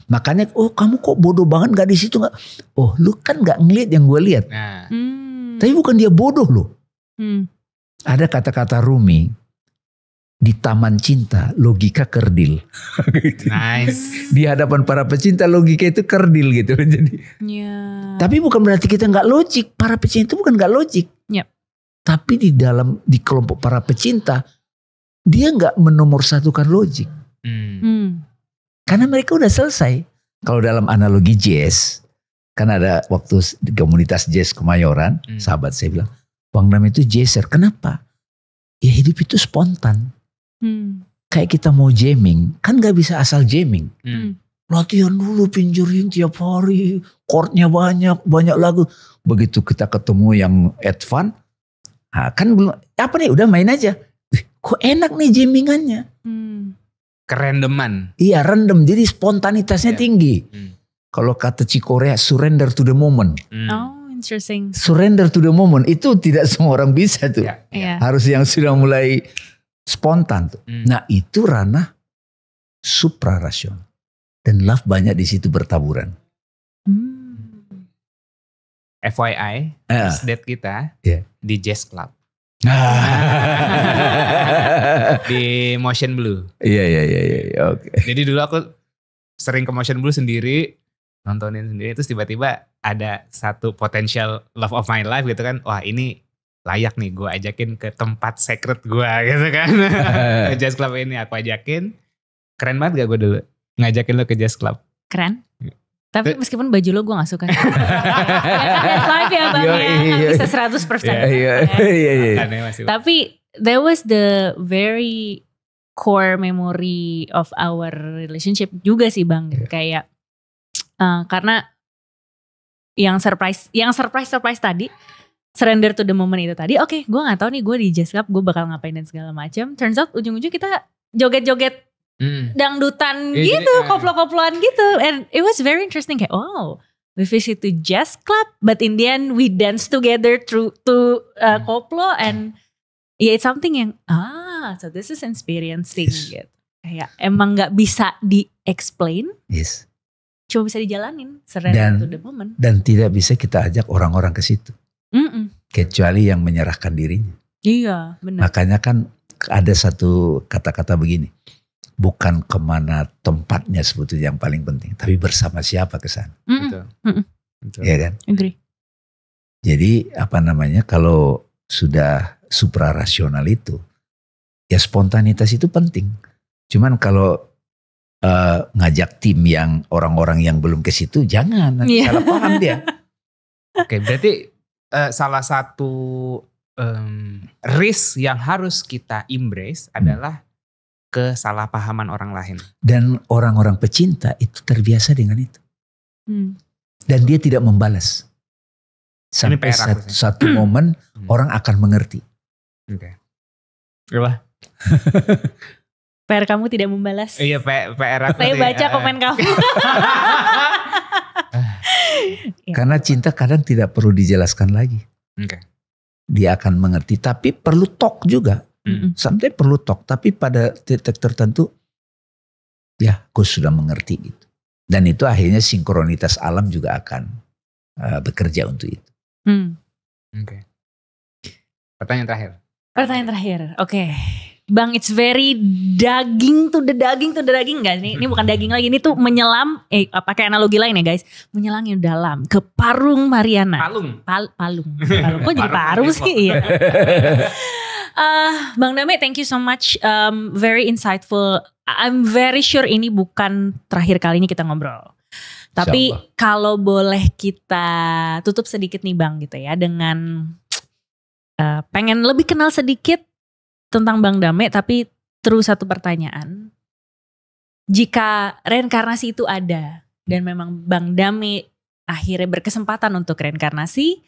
Makanya, kamu kok bodoh banget gak di situ nggak? Oh, lu kan nggak ngeliat yang gue lihat. Nah. Tapi bukan dia bodoh loh. Ada kata-kata Rumi di taman cinta logika kerdil. Nice. Di hadapan para pecinta logika itu kerdil gitu. Jadi. Tapi bukan berarti kita nggak logik. Para pecinta itu bukan nggak logik. Yep. Tapi di kelompok para pecinta dia nggak menomorsatukan logik. Karena mereka udah selesai. Kalau dalam analogi jazz, kan ada waktu di komunitas jazz Kemayoran, sahabat saya bilang, Bang Dam itu jazzer. Kenapa? Ya hidup itu spontan. Kayak kita mau jamming, kan gak bisa asal jamming. Latihan dulu pinjurin tiap hari, chordnya banyak lagu. Begitu kita ketemu yang advance, kan belum, apa nih udah main aja. Kok enak nih jammingannya. Kerandoman. Iya random, jadi spontanitasnya tinggi. Kalau kata Cikorea, surrender to the moment. Oh, interesting. Surrender to the moment itu tidak semua orang bisa tuh. Yeah. Harus yang sudah mulai spontan tuh. Nah itu ranah suprarasional. Dan love banyak di situ bertaburan. FYI, first date kita di Jazz Club. Di Motion Blue. Iya. Oke. Jadi dulu aku sering ke Motion Blue sendiri, nontonin sendiri, terus tiba-tiba ada satu potential love of my life gitu kan. Wah ini layak nih gue ajakin ke tempat secret gue gitu kan. Ke Jazz Club ini aku ajakin. Keren banget gak gue dulu ngajakin lo ke Jazz Club? Keren. Tapi meskipun baju lo gue gak suka. Ya kan that's life ya Bang ya. Gak bisa 100%. Iya. Tapi that was the very core memory of our relationship juga sih Bang. Kayak karena yang surprise tadi, surrender to the moment itu tadi. Oke, gue gak tahu nih gue di Jazz Club gue bakal ngapain dan segala macam. Turns out ujung-ujung kita joget-joget dangdutan gitu, koplo-koploan gitu, and it was very interesting kayak we visit to Jazz Club, but in the end we dance together through to koplo, and it's something yang so this is experiencing gitu. Kayak emang nggak bisa di-explain, cuma bisa dijalanin, surrender to the moment. Dan tidak bisa kita ajak orang-orang ke situ, kecuali yang menyerahkan dirinya. Iya, benar. Makanya kan ada satu kata-kata begini. Bukan kemana tempatnya sebetulnya yang paling penting, tapi bersama siapa ke sana. Betul. Ya kan? Agree. Jadi kalau sudah suprarasional itu, ya spontanitas itu penting. Cuman kalau ngajak tim yang orang-orang yang belum ke situ, jangan, nanti Iya. salah paham dia. Oke, berarti salah satu risk yang harus kita embrace adalah kesalahpahaman orang lain. Dan orang-orang pecinta itu terbiasa dengan itu. Hmm. Dan dia tidak membalas. Ini Sampai PR aku sih. satu momen orang akan mengerti. Oke. Apa? PR kamu tidak membalas. Iya, PR aku. Saya sih. baca komen kamu. Iya. Karena cinta kadang tidak perlu dijelaskan lagi. Oke. Dia akan mengerti. Tapi perlu talk juga. Mm-mm. Sometimes perlu talk. Tapi pada titik tertentu, ya aku sudah mengerti gitu. Dan itu akhirnya sinkronitas alam juga akan bekerja untuk itu. Hmm. Oke. Pertanyaan terakhir. Pertanyaan terakhir. Oke. Bang, it's very daging to the daging enggak? Ini bukan daging lagi, ini tuh menyelam, pakai analogi lain ya guys. Menyelam yang dalam ke Parung Mariana. Palung. Palung. Kok jadi Parung sih? Iya. Bang Dame, thank you so much. Very insightful. I'm very sure ini bukan terakhir kalinya kita ngobrol. Tapi kalau boleh kita tutup sedikit nih Bang gitu ya, dengan pengen lebih kenal sedikit tentang Bang Dame, tapi terus satu pertanyaan. Jika reinkarnasi itu ada dan memang Bang Dame akhirnya berkesempatan untuk reinkarnasi,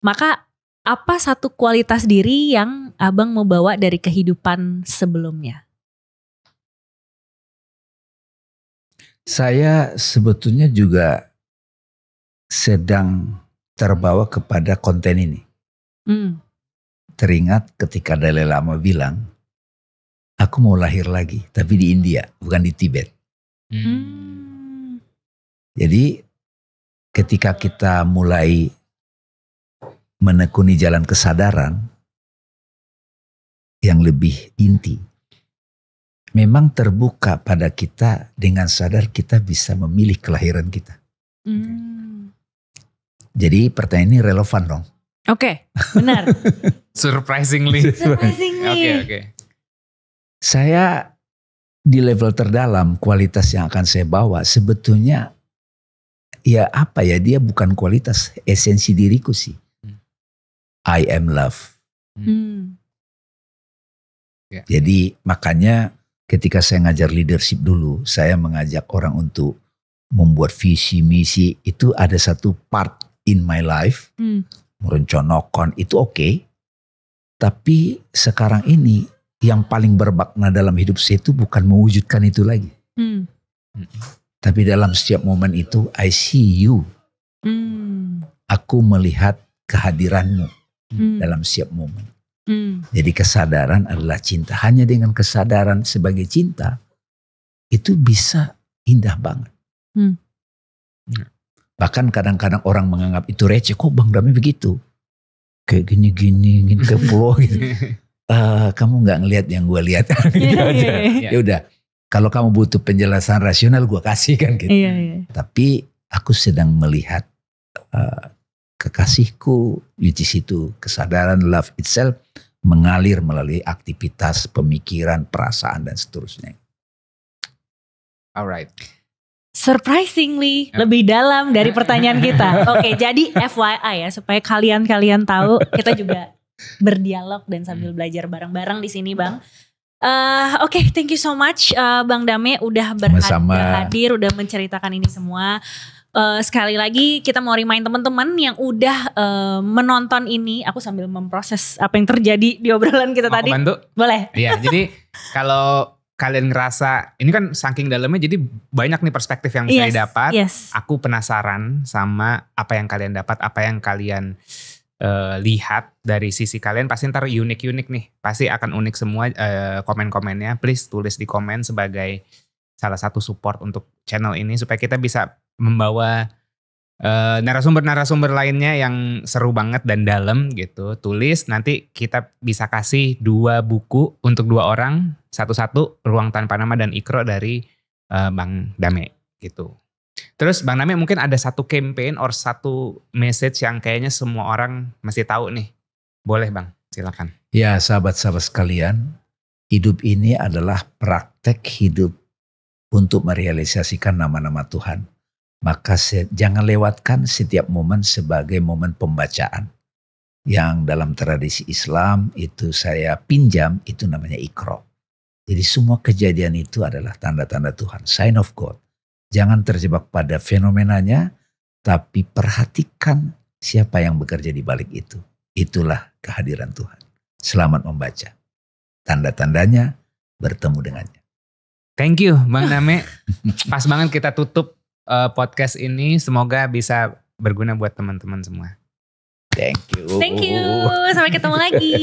maka apa satu kualitas diri yang Abang mau bawa dari kehidupan sebelumnya? Saya sebetulnya juga sedang terbawa kepada konten ini. Teringat ketika Dalai Lama bilang, aku mau lahir lagi, tapi di India, bukan di Tibet. Jadi ketika kita mulai menekuni jalan kesadaran yang lebih inti, memang terbuka pada kita dengan sadar kita bisa memilih kelahiran kita. Jadi pertanyaan ini relevan dong. Oke, benar. Surprisingly. Oke. Saya di level terdalam, kualitas yang akan saya bawa sebetulnya ya apa ya, dia bukan kualitas, esensi diriku sih. I am love. Jadi makanya ketika saya ngajar leadership dulu, saya mengajak orang untuk membuat visi misi, itu ada satu part in my life. Merencanakan itu oke. Tapi sekarang ini yang paling bermakna dalam hidup saya itu bukan mewujudkan itu lagi. Tapi dalam setiap momen itu I see you. Aku melihat kehadiranmu dalam setiap momen. Jadi kesadaran adalah cinta. Hanya dengan kesadaran sebagai cinta itu bisa indah banget. Bahkan kadang-kadang orang menganggap itu receh. Kok Bang Dame begitu? Kayak gini-gini ke pulau gitu. Kamu gak ngelihat yang gue lihat. Gitu aja. Ya udah. Kalau kamu butuh penjelasan rasional gue kasih kan gitu. Tapi aku sedang melihat kekasihku, which is itu kesadaran love itself mengalir melalui aktivitas, pemikiran, perasaan dan seterusnya. Alright. Surprisingly lebih dalam dari pertanyaan kita. Oke, jadi FYI ya, supaya kalian tahu, kita juga berdialog dan sambil belajar bareng-bareng di sini, Bang. Oke, thank you so much Bang Dame udah hadir, udah menceritakan ini semua. Sekali lagi kita mau remind teman-teman yang udah menonton ini, aku sambil memproses apa yang terjadi di obrolan kita tadi. Mau bantu? Boleh. Iya, jadi kalau kalian ngerasa ini kan saking dalamnya, jadi banyak nih perspektif yang saya dapat. Aku penasaran sama apa yang kalian dapat, apa yang kalian lihat dari sisi kalian. Pasti ntar unik-unik nih, pasti akan unik semua komen-komennya. Please tulis di komen sebagai salah satu support untuk channel ini supaya kita bisa membawa narasumber-narasumber lainnya yang seru banget dan dalam gitu. Tulis, nanti kita bisa kasih 2 buku untuk 2 orang, satu-satu, Ruang Tanpa Nama dan Ikro dari Bang Dame gitu. Terus Bang Name mungkin ada satu campaign or satu message yang kayaknya semua orang mesti tahu nih. Boleh Bang, silakan. Ya sahabat-sahabat sekalian, hidup ini adalah praktek hidup untuk merealisasikan nama-nama Tuhan. Maka jangan lewatkan setiap momen sebagai momen pembacaan. Yang dalam tradisi Islam itu saya pinjam, itu namanya Iqra. Jadi semua kejadian itu adalah tanda-tanda Tuhan, sign of God. Jangan terjebak pada fenomenanya, tapi perhatikan siapa yang bekerja di balik itu. Itulah kehadiran Tuhan. Selamat membaca. Tanda-tandanya bertemu dengannya. Thank you Bang Name. Pas banget kita tutup podcast ini. Semoga bisa berguna buat teman-teman semua. Thank you. Thank you. Sampai ketemu lagi.